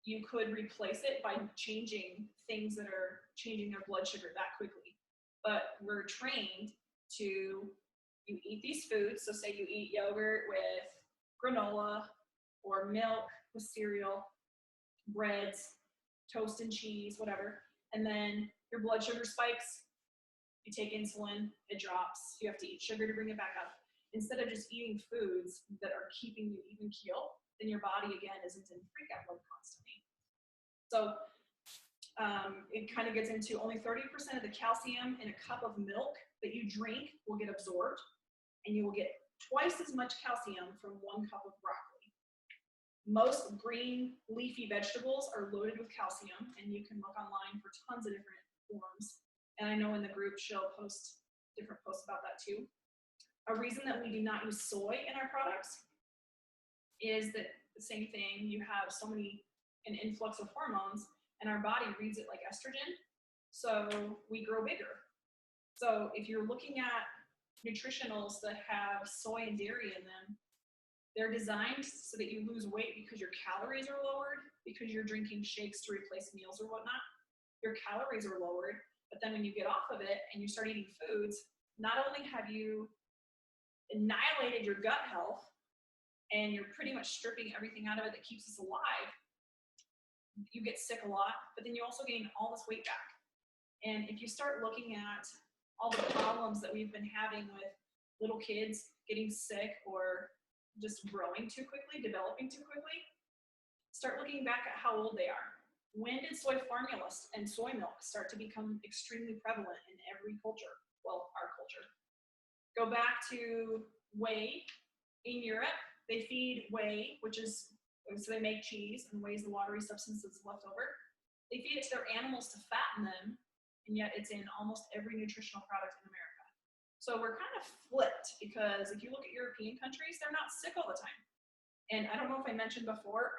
You could replace it by changing things that are changing their blood sugar that quickly. But we're trained to, you eat these foods, so say you eat yogurt with granola or milk with cereal, breads, toast and cheese, whatever, and then your blood sugar spikes, you take insulin, it drops, you have to eat sugar to bring it back up. Instead of just eating foods that are keeping you even keel, then your body again isn't in freak out mode constantly. So it kind of gets into only 30% of the calcium in a cup of milk that you drink will get absorbed, and you will get twice as much calcium from 1 cup of broccoli. Most green leafy vegetables are loaded with calcium, and you can look online for tons of different forms. And I know in the group she'll post different posts about that too. A reason that we do not use soy in our products is that the same thing, you have an influx of hormones, and our body reads it like estrogen, so we grow bigger. So if you're looking at nutritionals that have soy and dairy in them, they're designed so that you lose weight because your calories are lowered, because you're drinking shakes to replace meals or whatnot. Your calories are lowered, but then when you get off of it and you start eating foods, not only have you annihilated your gut health and you're pretty much stripping everything out of it that keeps us alive, you get sick a lot, but then you also gain all this weight back. And if you start looking at all the problems that we've been having with little kids getting sick or just growing too quickly, developing too quickly, start looking back at how old they are. When did soy formula and soy milk start to become extremely prevalent in every culture? Well, our culture. Go back to whey. In Europe, they feed whey, which is, so they make cheese, and whey is the watery substance that's left over. They feed it to their animals to fatten them, and yet it's in almost every nutritional product in America. So we're kind of flipped, because if you look at European countries, they're not sick all the time. And I don't know if I mentioned before,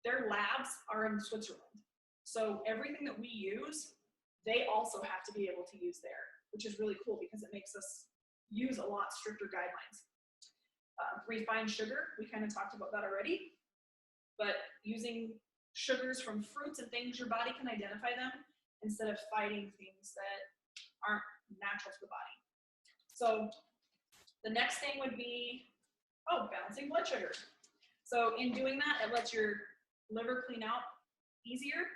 their labs are in Switzerland. So everything that we use, they also have to be able to use there, which is really cool because it makes us use a lot stricter guidelines. Refined sugar, we kind of talked about that already, but using sugars from fruits and things, your body can identify them instead of fighting things that aren't natural to the body. So the next thing would be, balancing blood sugar. So in doing that, it lets your liver clean out easier,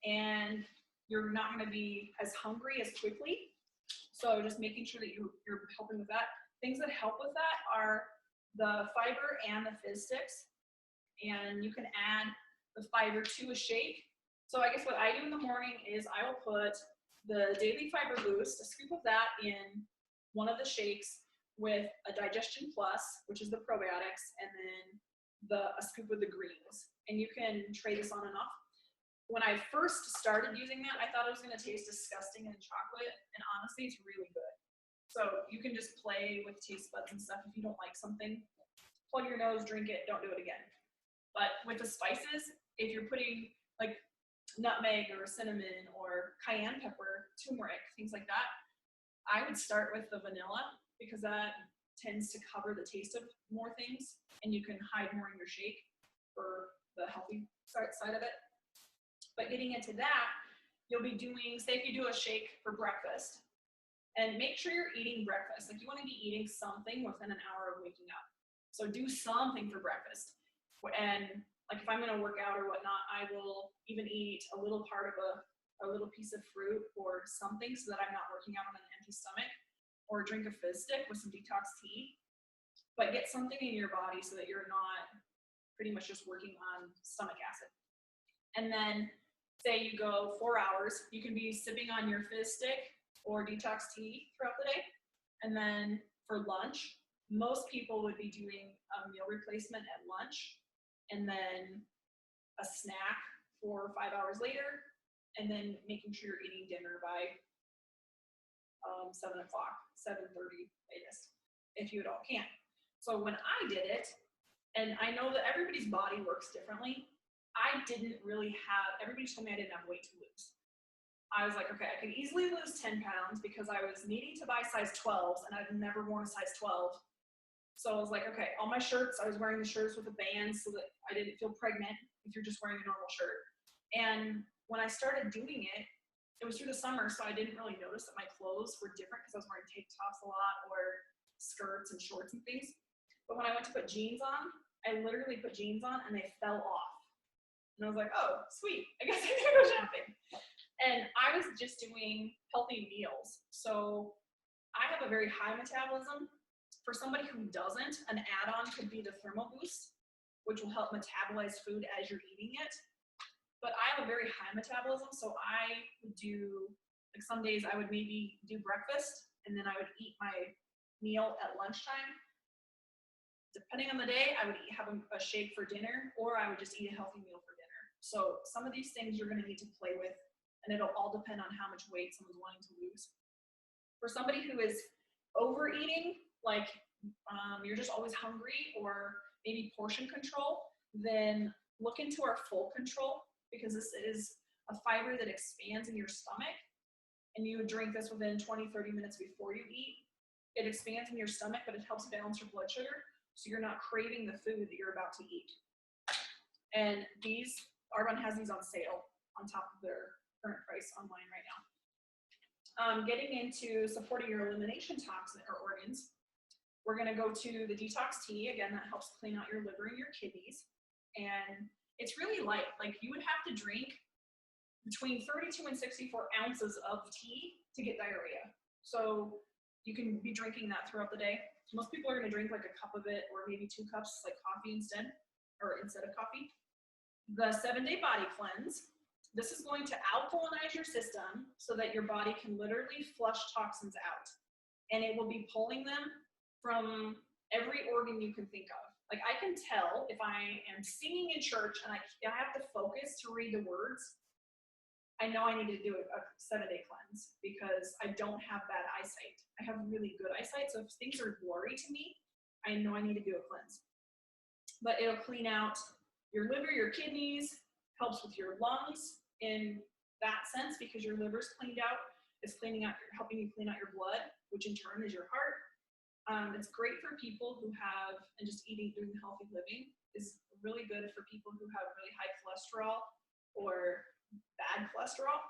and you're not going to be as hungry as quickly. So just making sure that you're helping with that. Things that help with that are the fiber and the fizz sticks, and you can add the fiber to a shake. So I guess what I do in the morning is I will put the Daily Fiber Boost, a scoop of that in one of the shakes with a Digestion Plus, which is the probiotics, and then a scoop of the greens. And you can trade this on and off. When I first started using that, I thought it was going to taste disgusting in chocolate, and honestly, it's really good. So you can just play with taste buds and stuff. If you don't like something, plug your nose, drink it, don't do it again. But with the spices, if you're putting like nutmeg or cinnamon or cayenne pepper, turmeric, things like that, I would start with the vanilla because that tends to cover the taste of more things, and you can hide more in your shake for the healthy side of it. But getting into that, you'll be doing, say if you do a shake for breakfast, and make sure you're eating breakfast. Like you want to be eating something within an hour of waking up. So do something for breakfast. And like if I'm going to work out or whatnot, I will even eat a little part of a little piece of fruit or something so that I'm not working out on an empty stomach, or drink a fizz stick with some detox tea. But get something in your body so that you're not pretty much just working on stomach acid. And then say you go 4 hours, you can be sipping on your fizz stick or detox tea throughout the day. And then for lunch, most people would be doing a meal replacement at lunch, and then a snack 4 or 5 hours later, and then making sure you're eating dinner by 7 o'clock, 7:30 latest, if you at all can. So when I did it, and I know that everybody's body works differently, I didn't really have, everybody told me I didn't have weight to lose. I was like, okay, I could easily lose 10 pounds because I was needing to buy size 12s and I've never worn a size 12. So I was like, okay, all my shirts, I was wearing the shirts with a band so that I didn't feel pregnant if you're just wearing a normal shirt. And when I started doing it, it was through the summer, so I didn't really notice that my clothes were different because I was wearing tank tops a lot or skirts and shorts and things. But when I went to put jeans on, I literally put jeans on and they fell off. And I was like, oh, sweet, I guess I can go shopping. And I was just doing healthy meals. So I have a very high metabolism. For somebody who doesn't, an add-on could be the Thermal Boost, which will help metabolize food as you're eating it. But I have a very high metabolism, so I would do, like some days I would maybe do breakfast, and then I would eat my meal at lunchtime. Depending on the day, I would have a shake for dinner, or I would just eat a healthy meal for dinner. So some of these things you're gonna need to play with, and it'll all depend on how much weight someone's wanting to lose. For somebody who is overeating, like you're just always hungry, or maybe portion control, then look into our full control, because this is a fiber that expands in your stomach, and you would drink this within 20-30 minutes before you eat. It expands in your stomach, but it helps balance your blood sugar, so you're not craving the food that you're about to eat. And these, Arbonne has these on sale on top of their current price online right now. Getting into supporting your elimination toxin or organs, we're gonna go to the Detox Tea. Again, that helps clean out your liver and your kidneys. And it's really light. Like, you would have to drink between 32 and 64 ounces of tea to get diarrhea. So you can be drinking that throughout the day. Most people are gonna drink like a cup of it, or maybe 2 cups, like coffee instead of coffee. The 7-day body cleanse. This is going to alkalinize your system so that your body can literally flush toxins out. And it will be pulling them from every organ you can think of. Like, I can tell if I am singing in church and I have to focus to read the words, I know I need to do a 7-day cleanse because I don't have bad eyesight. I have really good eyesight, so if things are blurry to me, I know I need to do a cleanse. But it'll clean out your liver, your kidneys, helps with your lungs in that sense because your liver's cleaned out. It's cleaning out, helping you clean out your blood, which in turn is your heart. It's great for people who have, and just doing healthy living is really good for people who have really high cholesterol or bad cholesterol.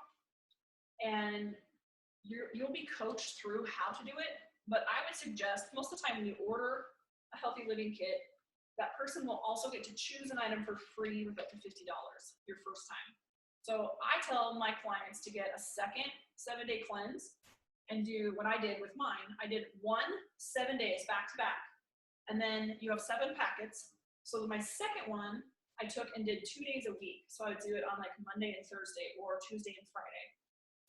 And you'll be coached through how to do it, but I would suggest most of the time when you order a healthy living kit, that person will also get to choose an item for free with up to $50 your first time. So I tell my clients to get a second 7-day cleanse and do what I did with mine. I did 7 days back to back, and then you have 7 packets. So my second one, I took and did 2 days a week. So I would do it on like Monday and Thursday, or Tuesday and Friday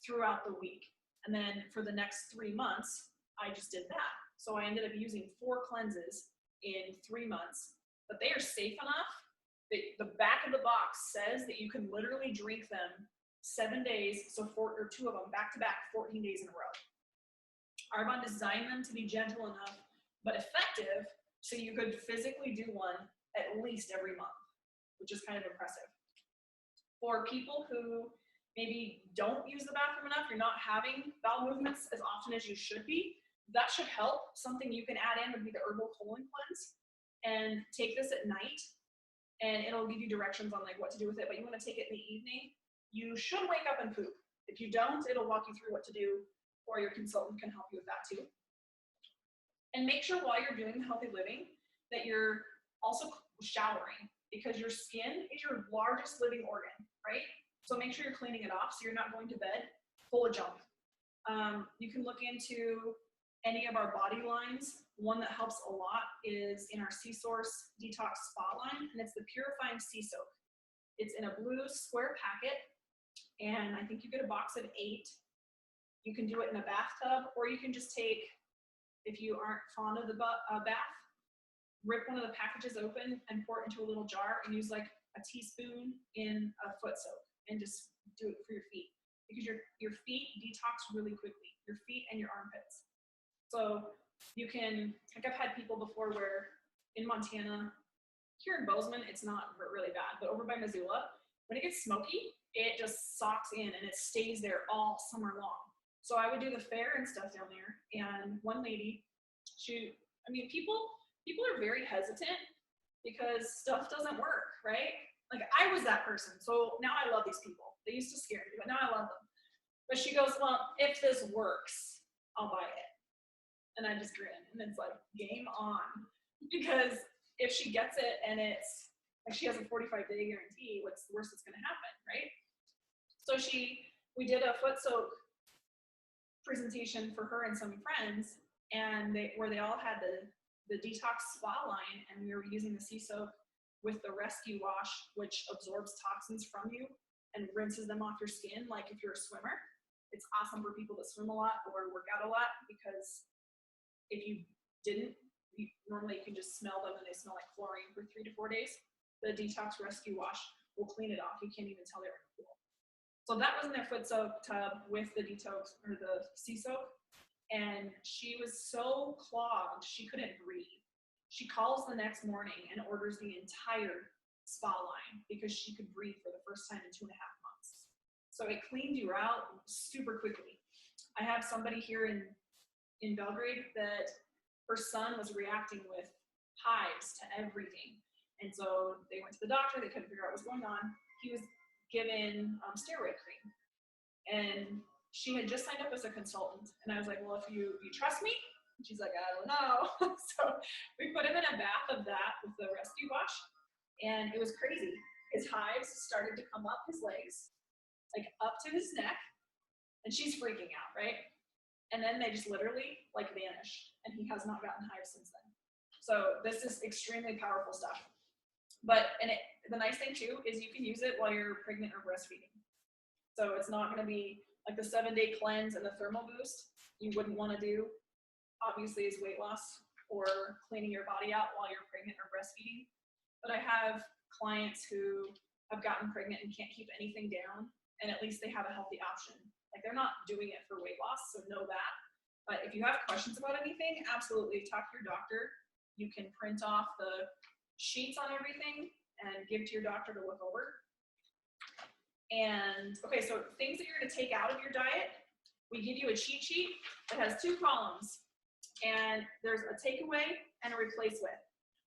throughout the week. And then for the next 3 months, I just did that. So I ended up using 4 cleanses in 3 months, but they are safe enough. The back of the box says that you can literally drink them 7 days, so 2 of them back to back, 14 days in a row. Arbonne designed them to be gentle enough, but effective, so you could physically do one at least every month, which is kind of impressive. For people who maybe don't use the bathroom enough, you're not having bowel movements as often as you should be, that should help. Something you can add in would be the herbal colon cleanse, and take this at night, and it'll give you directions on like what to do with it, but you want to take it in the evening. You should wake up and poop. If you don't, it'll walk you through what to do, or your consultant can help you with that too. And make sure while you're doing the healthy living that you're also showering, because your skin is your largest living organ, right? So make sure you're cleaning it off so you're not going to bed full of junk. You can look into any of our body lines. One that helps a lot is in our Sea Source Detox Spa line, and it's the Purifying Sea Soak. It's in a blue square packet, and I think you get a box of 8. You can do it in a bathtub, or you can just take, if you aren't fond of the bath, rip one of the packages open and pour it into a little jar and use like a teaspoon in a foot soak and just do it for your feet, because your feet detox really quickly, your feet and your armpits. So you can, like I've had people before where in Montana, here in Bozeman, it's not really bad, but over by Missoula, when it gets smoky, it just socks in and it stays there all summer long. So I would do the fair and stuff down there, and one lady, people are very hesitant because stuff doesn't work, right? Like I was that person, so now I love these people. They used to scare me, but now I love them. But she goes, well, if this works, I'll buy it. And I just grin, and it's like, game on. Because if she gets it and it's, like she has a 45-day guarantee, what's the worst that's gonna happen, right? So we did a foot soak presentation for her and some friends, and where they all had the detox spa line, and we were using the sea soap with the rescue wash, which absorbs toxins from you and rinses them off your skin, like if you're a swimmer. It's awesome for people that swim a lot or work out a lot, because if you didn't, normally you can just smell them and they smell like chlorine for 3 to 4 days. The detox rescue wash will clean it off. You can't even tell they're in the pool. So that was in their foot soak tub with the detox or the sea soap, and she was so clogged she couldn't breathe. She calls the next morning and orders the entire spa line because she could breathe for the first time in 2.5 months. So it cleaned you out super quickly. I have somebody here in Belgrade that her son was reacting with hives to everything. And so they went to the doctor, they couldn't figure out what was going on. He was given steroid cream. And she had just signed up as a consultant. And I was like, well, if you trust me? And she's like, I don't know. So we put him in a bath of that with the rescue wash. And it was crazy. His hives started to come up his legs, like up to his neck. And she's freaking out, right? And then they just literally like vanished. And he has not gotten hives since then. So this is extremely powerful stuff. But, the nice thing too is you can use it while you're pregnant or breastfeeding. So it's not gonna be like the 7-day cleanse and the thermal boost you wouldn't wanna do, obviously, is weight loss or cleaning your body out while you're pregnant or breastfeeding. But I have clients who have gotten pregnant and can't keep anything down, and at least they have a healthy option. Like they're not doing it for weight loss, so know that. But if you have questions about anything, absolutely talk to your doctor. You can print off the sheets on everything and give to your doctor to look over. And okay, so things that you're gonna take out of your diet, we give you a cheat sheet that has 2 columns, and there's a takeaway and a replace with.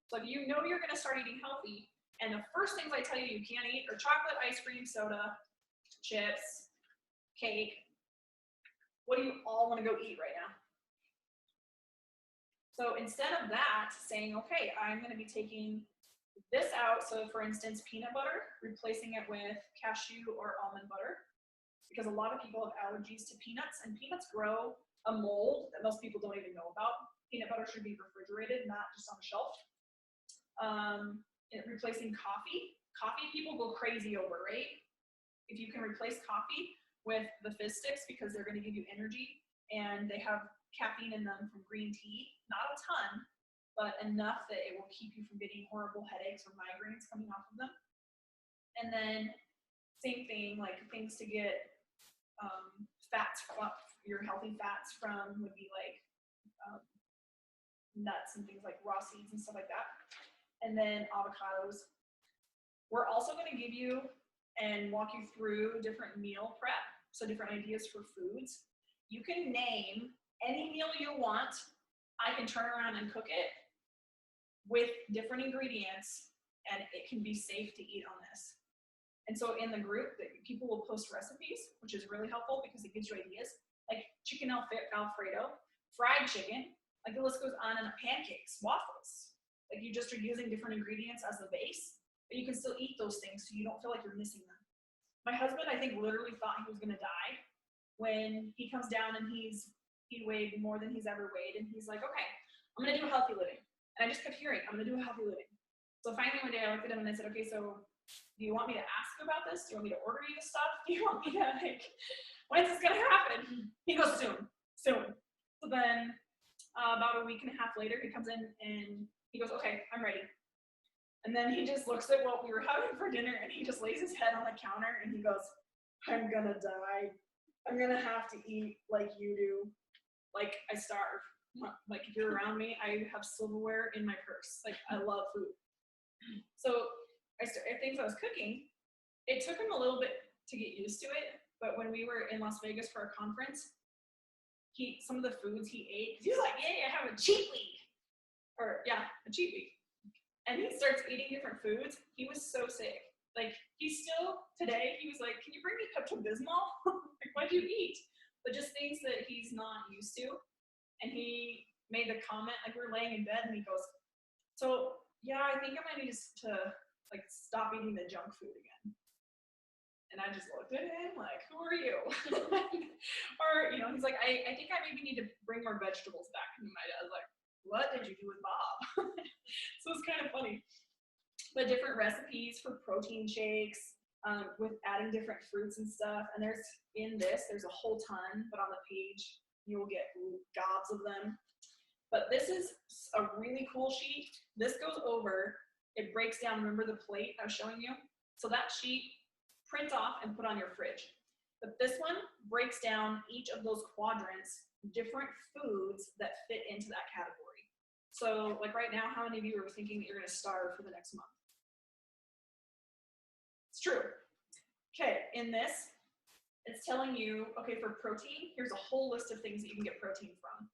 So if you know you're gonna start eating healthy, and the first things I tell you can't eat are chocolate, ice cream, soda, chips, cake. What do you all wanna go eat right now? So instead of that, saying, okay, I'm gonna be taking this out. So for instance, peanut butter, replacing it with cashew or almond butter, because a lot of people have allergies to peanuts, and peanuts grow a mold that most people don't even know about. Peanut butter should be refrigerated, not just on a shelf. Replacing coffee. Coffee people go crazy over, right? If you can replace coffee with the fizz sticks, because they're gonna give you energy, and they have caffeine in them from green tea, not a ton, but enough that it will keep you from getting horrible headaches or migraines coming off of them. And then same thing, like things to get fats from, your healthy fats from would be like nuts and things like raw seeds and stuff like that. And then avocados. We're also gonna give you and walk you through different meal prep, so different ideas for foods. You can name any meal you want. I can turn around and cook it with different ingredients, and it can be safe to eat on this. And so in the group, people will post recipes, which is really helpful because it gives you ideas, like chicken Alfredo, fried chicken, like the list goes on, and pancakes, waffles. Like you just are using different ingredients as the base, but you can still eat those things so you don't feel like you're missing them. My husband, I think, literally thought he was gonna die when he comes down and he weighed more than he's ever weighed, and he's like, okay, I'm gonna do a healthy living. And I just kept hearing, I'm gonna do a healthy living. So finally one day I looked at him and I said, okay, so do you want me to ask you about this? Do you want me to order you the stuff? Do you want me to, like, when's this gonna happen? He goes, soon. So then about a week and a half later, he comes in and he goes, okay, I'm ready. And then he just looks at what we were having for dinner, and he just lays his head on the counter and he goes, I'm gonna die. I'm gonna have to eat like you do. Like I starve. Like if you're around me, I have silverware in my purse. Like I love food. So things I was cooking, it took him a little bit to get used to it, but when we were in Las Vegas for a conference, some of the foods he ate, he was like, yeah, I have a cheat week. Or yeah, a cheat week. And he starts eating different foods. He was so sick. Like, today, he was like, can you bring me Pepto-Bismol? Like, what'd you eat? But just things that he's not used to. And he made the comment, like, we were laying in bed, and he goes, so, yeah, I think I might need to, like, stop eating the junk food again. And I just looked at him like, who are you? Or, you know, he's like, I think I maybe need to bring more vegetables back. And my dad was like, what did you do with Bob? So it's kind of funny. But different recipes for protein shakes, with adding different fruits and stuff. And there's a whole ton, but on the page, you will get gobs of them. But this is a really cool sheet. This goes over, it breaks down, remember the plate I was showing you? So that sheet, print off and put on your fridge. But this one breaks down each of those quadrants, different foods that fit into that category. So like right now, how many of you are thinking that you're gonna starve for the next month? It's true. Okay, in this, it's telling you, okay, for protein, here's a whole list of things that you can get protein from.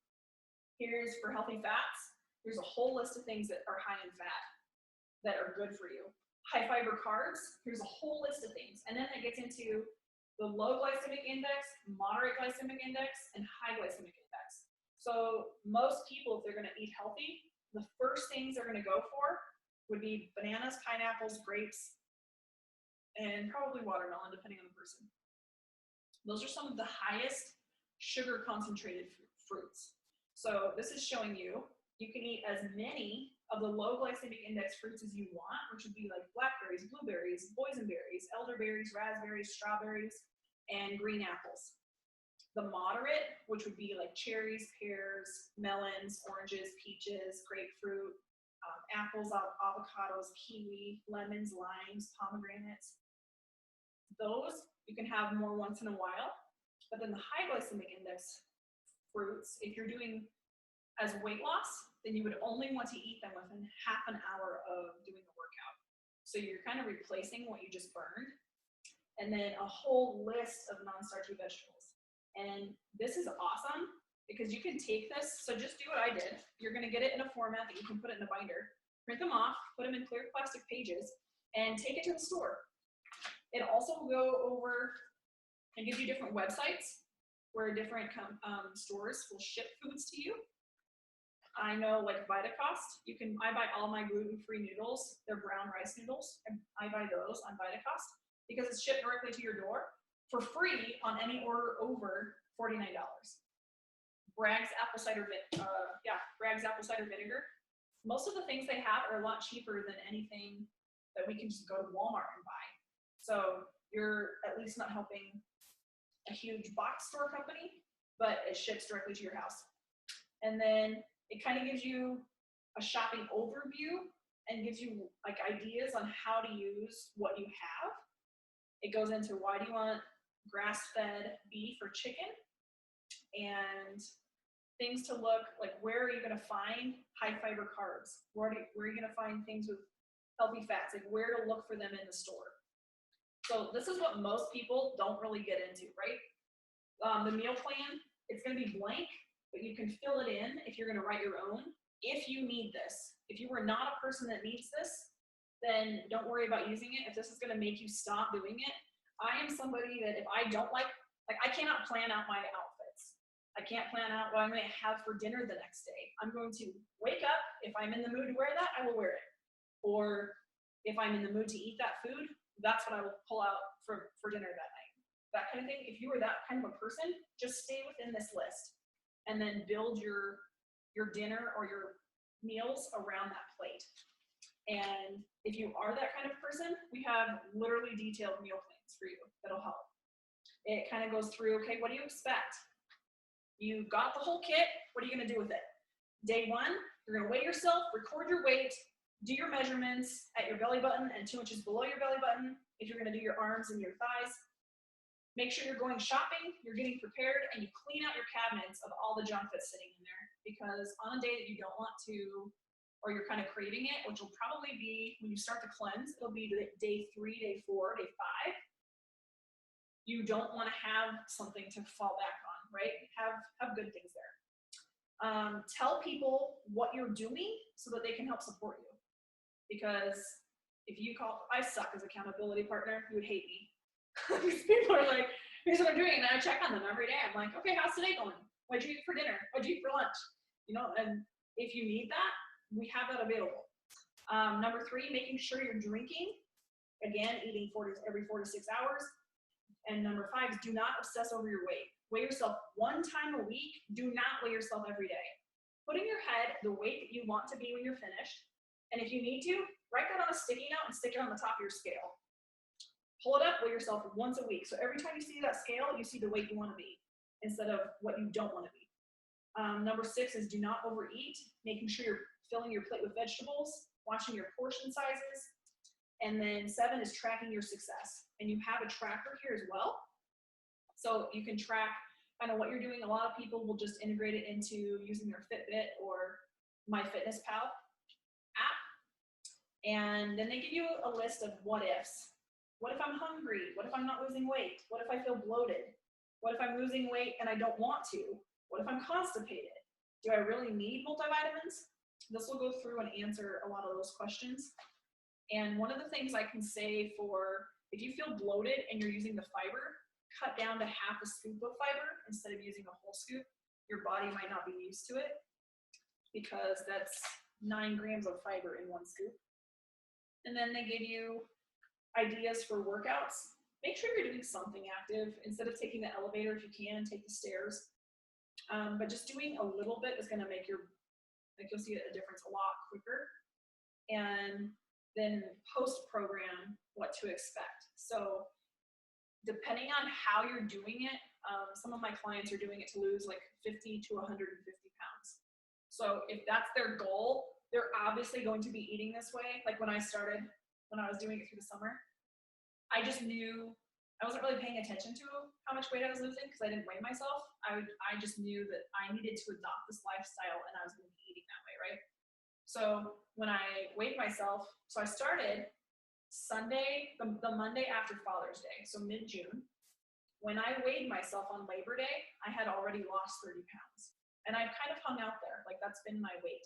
Here's for healthy fats, here's a whole list of things that are high in fat that are good for you. High fiber carbs, here's a whole list of things. And then it gets into the low glycemic index, moderate glycemic index, and high glycemic index. So most people, if they're gonna eat healthy, the first things they're gonna go for would be bananas, pineapples, grapes, and probably watermelon, depending on the person. Those are some of the highest sugar concentrated fruits. So this is showing you can eat as many of the low glycemic index fruits as you want, which would be like blackberries, blueberries, boysenberries, elderberries, raspberries, strawberries, and green apples. The moderate, which would be like cherries, pears, melons, oranges, peaches, grapefruit, apples, avocados, kiwi, lemons, limes, pomegranates. Those you can have more once in a while. But then the high glycemic index fruits, if you're doing as weight loss, then you would only want to eat them within half an hour of doing the workout. So you're kind of replacing what you just burned. And then a whole list of non-starchy vegetables. And this is awesome because you can take this, so just do what I did. You're gonna get it in a format that you can put it in a binder, print them off, put them in clear plastic pages, and take it to the store. It also will go over and give you different websites where different stores will ship foods to you. I know like Vitacost, I buy all my gluten-free noodles, they're brown rice noodles, and I buy those on Vitacost because it's shipped directly to your door for free on any order over $49. Bragg's apple cider vinegar. Most of the things they have are a lot cheaper than anything that we can just go to Walmart and buy. So you're at least not helping a huge box store company, but it ships directly to your house. And then it kind of gives you a shopping overview and gives you like ideas on how to use what you have. It goes into why do you want grass-fed beef or chicken, and things to look like where are you going to find high fiber carbs? Where are you going to find things with healthy fats? Like where to look for them in the store. So this is what most people don't really get into, right? The meal plan, it's going to be blank, but you can fill it in if you're going to write your own. If you need this, if you are not a person that needs this, then don't worry about using it. If this is going to make you stop doing it, I am somebody that if I don't like I cannot plan out my outfits. I can't plan out what I'm going to have for dinner the next day. I'm going to wake up. If I'm in the mood to wear that, I will wear it. Or if I'm in the mood to eat that food, that's what I will pull out for dinner that night. That kind of thing. If you are that kind of a person, just stay within this list and then build your dinner or your meals around that plate. And if you are that kind of person, we have literally detailed meal plans for you that'll help. It kind of goes through, okay, what do you expect? You got the whole kit, what are you gonna do with it? Day one, you're gonna weigh yourself, record your weight, do your measurements at your belly button and 2 inches below your belly button. If you're gonna do your arms and your thighs, make sure you're going shopping, you're getting prepared, and you clean out your cabinets of all the junk that's sitting in there. Because on a day that you don't want to or you're kind of craving it, which will probably be when you start the cleanse, it'll be day 3, day 4, day 5. You don't want to have something to fall back on, right? Have good things there. Tell people what you're doing so that they can help support you. Because if you I suck as accountability partner, you would hate me. Because people are like, here's what I'm doing, and I check on them every day. I'm like, okay, how's today going? What'd you eat for dinner? What'd you eat for lunch? You know, and if you need that, we have that available. Number 3, making sure you're drinking. Again, eating every 4 to 6 hours. And number 5 is do not obsess over your weight. Weigh yourself 1 time a week. Do not weigh yourself every day. Put in your head the weight that you want to be when you're finished. And if you need to, write that on a sticky note and stick it on the top of your scale. Pull it up, weigh yourself once a week. So every time you see that scale, you see the weight you want to be instead of what you don't want to be. Number 6 is do not overeat, making sure you're filling your plate with vegetables, watching your portion sizes. And then 7 is tracking your success. And you have a tracker here as well. So you can track kind of what you're doing. A lot of people will just integrate it into using their Fitbit or MyFitnessPal app. And then they give you a list of what ifs. What if I'm hungry? What if I'm not losing weight? What if I feel bloated? What if I'm losing weight and I don't want to? What if I'm constipated? Do I really need multivitamins? This will go through and answer a lot of those questions. And one of the things I can say for if you feel bloated and you're using the fiber, cut down to half a scoop of fiber instead of using a whole scoop. Your body might not be used to it because that's 9 grams of fiber in 1 scoop. And then they give you ideas for workouts. Make sure you're doing something active. Instead of taking the elevator, if you can, take the stairs. But just doing a little bit is going to make you'll see a difference a lot quicker. And then post-program, what to expect. So depending on how you're doing it, some of my clients are doing it to lose like 50 to 150 pounds. So if that's their goal, they're obviously going to be eating this way. Like when I was doing it through the summer, I just knew I wasn't really paying attention to how much weight I was losing because I didn't weigh myself. I just knew that I needed to adopt this lifestyle and I was going to be eating that way, right? So when I weighed myself, so I started Sunday, the Monday after Father's Day, so mid-June. When I weighed myself on Labor Day, I had already lost 30 pounds. And I've kind of hung out there, like that's been my weight.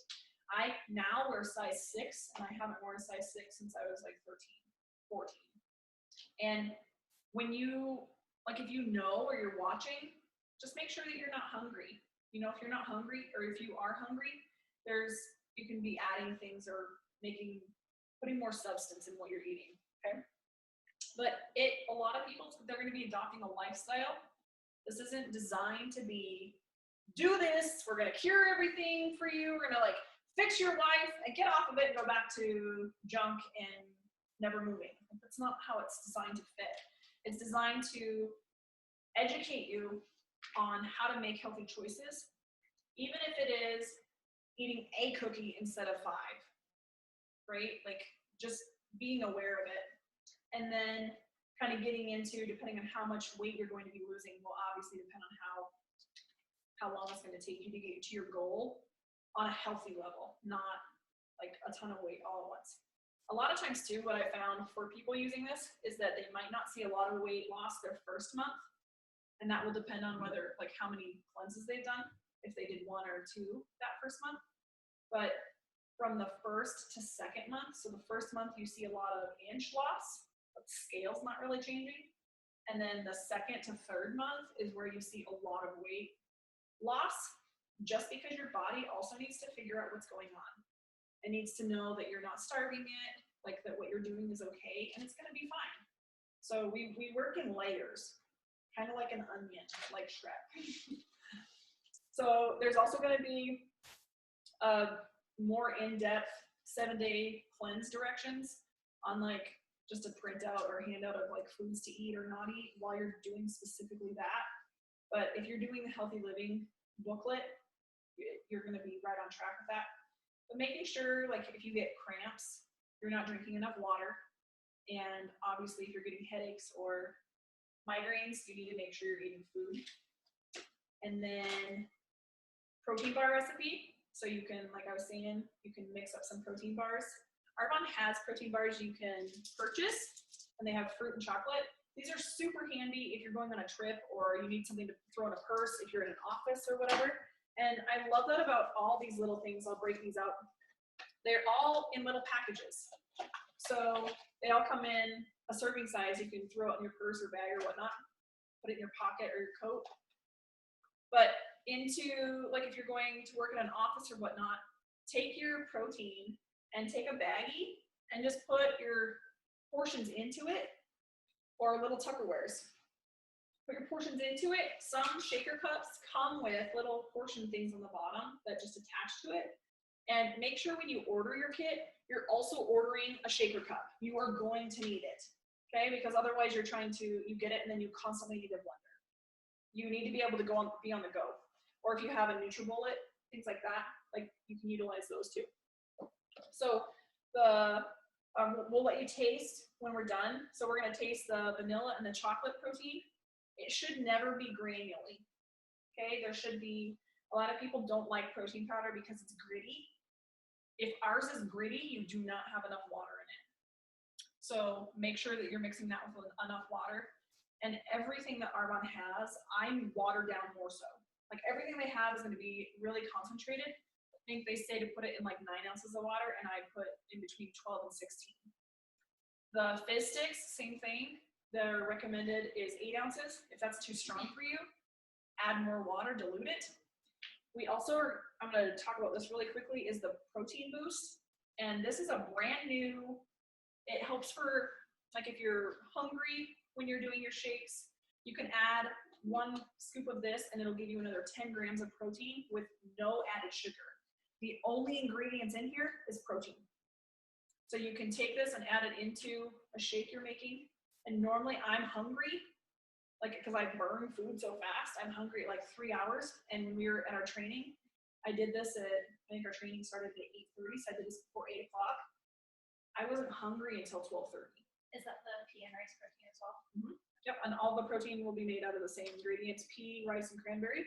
I now wear size 6, and I haven't worn a size 6 since I was like 13, 14. And when if you know or you're watching, just make sure that you're not hungry. You know, if you're not hungry, or if you are hungry, you can be adding things or putting more substance in what you're eating, okay? But a lot of people, they're gonna be adopting a lifestyle. This isn't designed to be, do this, we're gonna cure everything for you, we're gonna like fix your life and get off of it and go back to junk and never moving. That's not how it's designed to fit. It's designed to educate you on how to make healthy choices, even if it is eating a cookie instead of 5, right? Like just being aware of it. And then kind of getting into, depending on how much weight you're going to be losing, will obviously depend on how long it's going to take you to get to your goal on a healthy level, not like a ton of weight all at once. A lot of times too, what I found for people using this is that they might not see a lot of weight loss their first month. And that will depend on whether, like how many cleanses they've done, if they did 1 or 2 that first month. But from the first to second month, so the first month you see a lot of inch loss, but the scale's not really changing. And then the second to third month is where you see a lot of weight loss, just because your body also needs to figure out what's going on. It needs to know that you're not starving it, like that what you're doing is okay, and it's gonna be fine. So we work in layers, kind of like an onion, like Shrek. So there's also gonna be more in-depth 7-day cleanse directions on like just a printout or handout of like foods to eat or not eat while you're doing specifically that. But if you're doing the healthy living booklet, you're gonna be right on track with that. But making sure, like if you get cramps, you're not drinking enough water. And obviously if you're getting headaches or migraines, you need to make sure you're eating food. And then protein bar recipe. So you can, like I was saying, you can mix up some protein bars. Arbonne has protein bars you can purchase, and they have fruit and chocolate. These are super handy if you're going on a trip or you need something to throw in a purse if you're in an office or whatever. And I love that about all these little things. I'll break these out. They're all in little packages. So they all come in a serving size. You can throw it in your purse or bag or whatnot, put it in your pocket or your coat. But into, like if you're going to work in an office or whatnot, take your protein and take a baggie and just put your portions into it, or little Tupperwares. Put your portions into it. Some shaker cups come with little portion things on the bottom that just attach to it. And make sure when you order your kit, you're also ordering a shaker cup. You are going to need it, okay? Because otherwise you get it and then you constantly need a blender. You need to be able to be on the go. Or if you have a NutriBullet, things like that, like you can utilize those too. So we'll let you taste when we're done. So we're gonna taste the vanilla and the chocolate protein. It should never be granular, okay? A lot of people don't like protein powder because it's gritty. If ours is gritty, you do not have enough water in it. So make sure that you're mixing that with enough water. And everything that Arbonne has, I'm watered down more so. Like everything they have is gonna be really concentrated. I think they say to put it in like 9 ounces of water, and I put in between 12 and 16. The fizz sticks, same thing. The recommended is 8 ounces. If that's too strong for you, add more water, dilute it. We also I'm going to talk about this really quickly, is the protein boost. And this is a brand new, it helps for, like if you're hungry when you're doing your shakes, you can add 1 scoop of this and it'll give you another 10 grams of protein with no added sugar. The only ingredients in here is protein. So you can take this and add it into a shake you're making. And normally I'm hungry, like because I burn food so fast, I'm hungry at like 3 hours. And when we were at our training, I did this I think our training started at 8:30, so I did this before 8 o'clock. I wasn't hungry until 12:30. Is that the pea and rice protein as well? Mm-hmm. Yep, and all the protein will be made out of the same ingredients, pea, rice, and cranberry.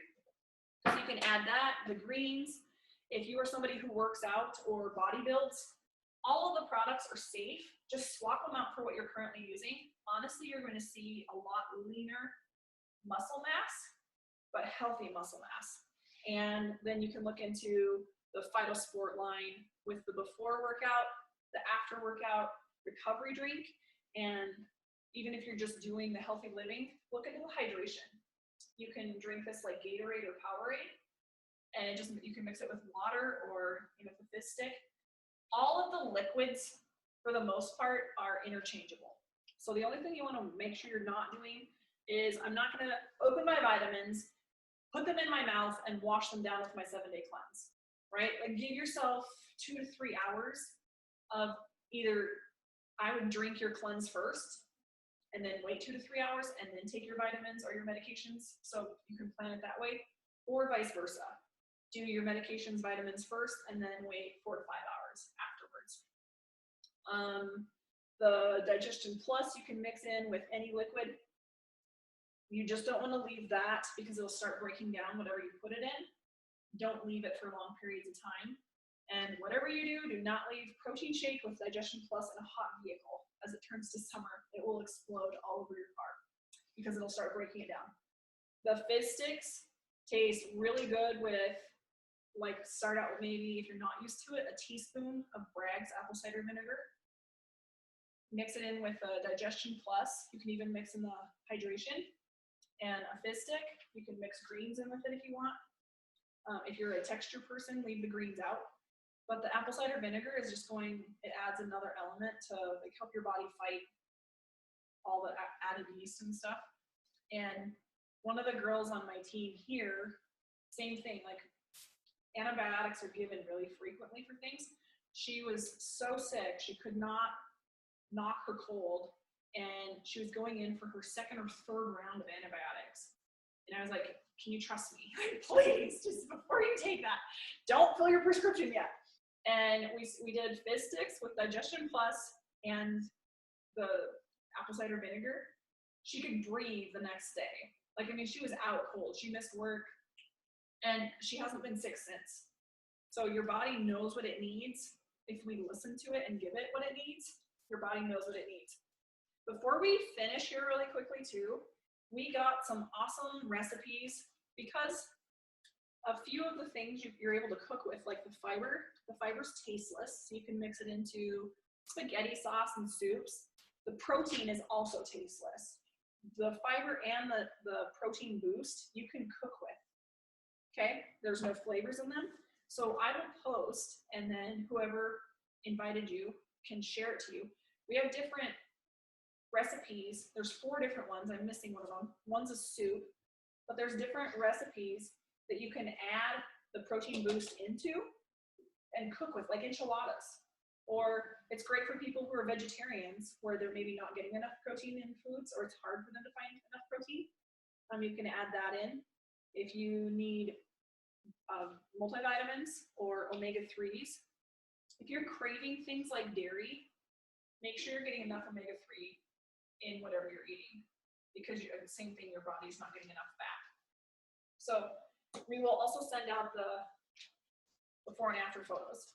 So you can add that, the greens. If you are somebody who works out or body builds, all of the products are safe. Just swap them out for what you're currently using. Honestly, you're going to see a lot leaner muscle mass, but healthy muscle mass. And then you can look into the Phytosport line with the before workout, the after workout recovery drink, and even if you're just doing the healthy living, look into the hydration. You can drink this like Gatorade or Powerade, and you can mix it with water or with a fizz stick. All of the liquids, for the most part, are interchangeable. So the only thing you want to make sure you're not doing is, I'm not going to open my vitamins, put them in my mouth, and wash them down with my 7-day cleanse, right? Like give yourself 2 to 3 hours of either, I would drink your cleanse first, and then wait 2 to 3 hours, and then take your vitamins or your medications. So you can plan it that way, or vice versa. Do your medications, vitamins first, and then wait 4 to 5 hours afterwards. The Digestion Plus you can mix in with any liquid. You just don't want to leave that because it'll start breaking down whatever you put it in. Don't leave it for long periods of time. And whatever you do not leave protein shake with Digestion Plus in a hot vehicle. As it turns to summer, it will explode all over your car because it'll start breaking it down. The fizz sticks taste really good with, like, start out with, maybe if you're not used to it, a teaspoon of Bragg's apple cider vinegar. Mix it in with a Digestion Plus. You can even mix in the hydration and a fizz stick. You can mix greens in with it if you want. If you're a texture person, leave the greens out. But the apple cider vinegar is just it adds another element to like help your body fight all the added yeast and stuff. And one of the girls on my team here, same thing, like antibiotics are given really frequently for things. She was so sick, she could not knock her cold, and she was going in for her 2nd or 3rd round of antibiotics. And I was like, can you trust me? Please, just before you take that, don't fill your prescription yet. And we did fizz sticks with Digestion Plus and the apple cider vinegar. She could breathe the next day. Like, I mean, she was out cold. She missed work, and she hasn't been sick since. So your body knows what it needs. If we listen to it and give it what it needs, your body knows what it needs. Before we finish here really quickly too, we got some awesome recipes because a few of the things you're able to cook with, like the fiber's tasteless, so you can mix it into spaghetti sauce and soups. The protein is also tasteless. The fiber and the protein boost you can cook with, okay? There's no flavors in them. So I will post, and then whoever invited you can share it to you. We have different recipes. There's 4 different ones. I'm missing one of them. One's a soup, but there's different recipes that you can add the protein boost into and cook with, like enchiladas. Or it's great for people who are vegetarians, where they're maybe not getting enough protein in foods, or it's hard for them to find enough protein. You can add that in. If you need multivitamins or omega-3s, if you're craving things like dairy, make sure you're getting enough omega-3 in whatever you're eating, because the same thing, your body's not getting enough fat. So we will also send out the before and after photos.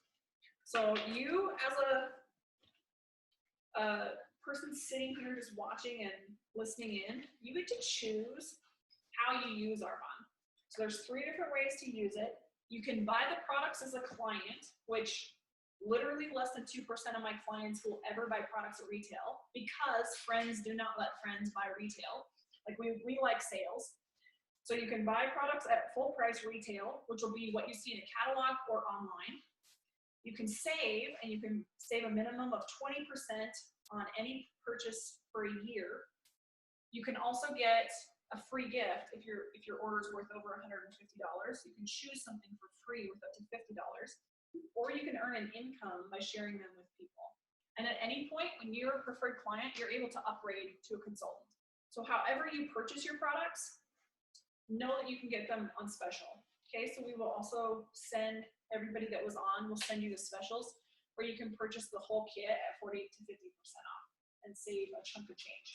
So you, as a person sitting here just watching and listening in, you get to choose how you use Arbonne. So there's 3 different ways to use it. You can buy the products as a client, which literally less than 2% of my clients will ever buy products at retail, because friends do not let friends buy retail. Like we like sales. So you can buy products at full price retail, which will be what you see in a catalog or online. You can save, and you can save a minimum of 20% on any purchase for a year. You can also get a free gift if your order is worth over $150. You can choose something for free with up to $50, or you can earn an income by sharing them with people. And at any point, when you're a preferred client, you're able to upgrade to a consultant. So however you purchase your products, know that you can get them on special. Okay, so we will also send everybody that was on, we'll send you the specials where you can purchase the whole kit at 40 to 50% off and save a chunk of change.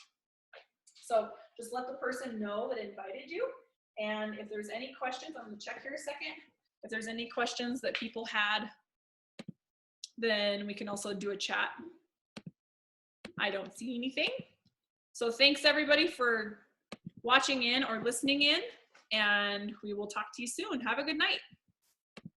So just let the person know that invited you. And if there's any questions, I'm gonna check here a second. If there's any questions that people had, then we can also do a chat. I don't see anything. So thanks everybody for watching in or listening in, and we will talk to you soon. Have a good night.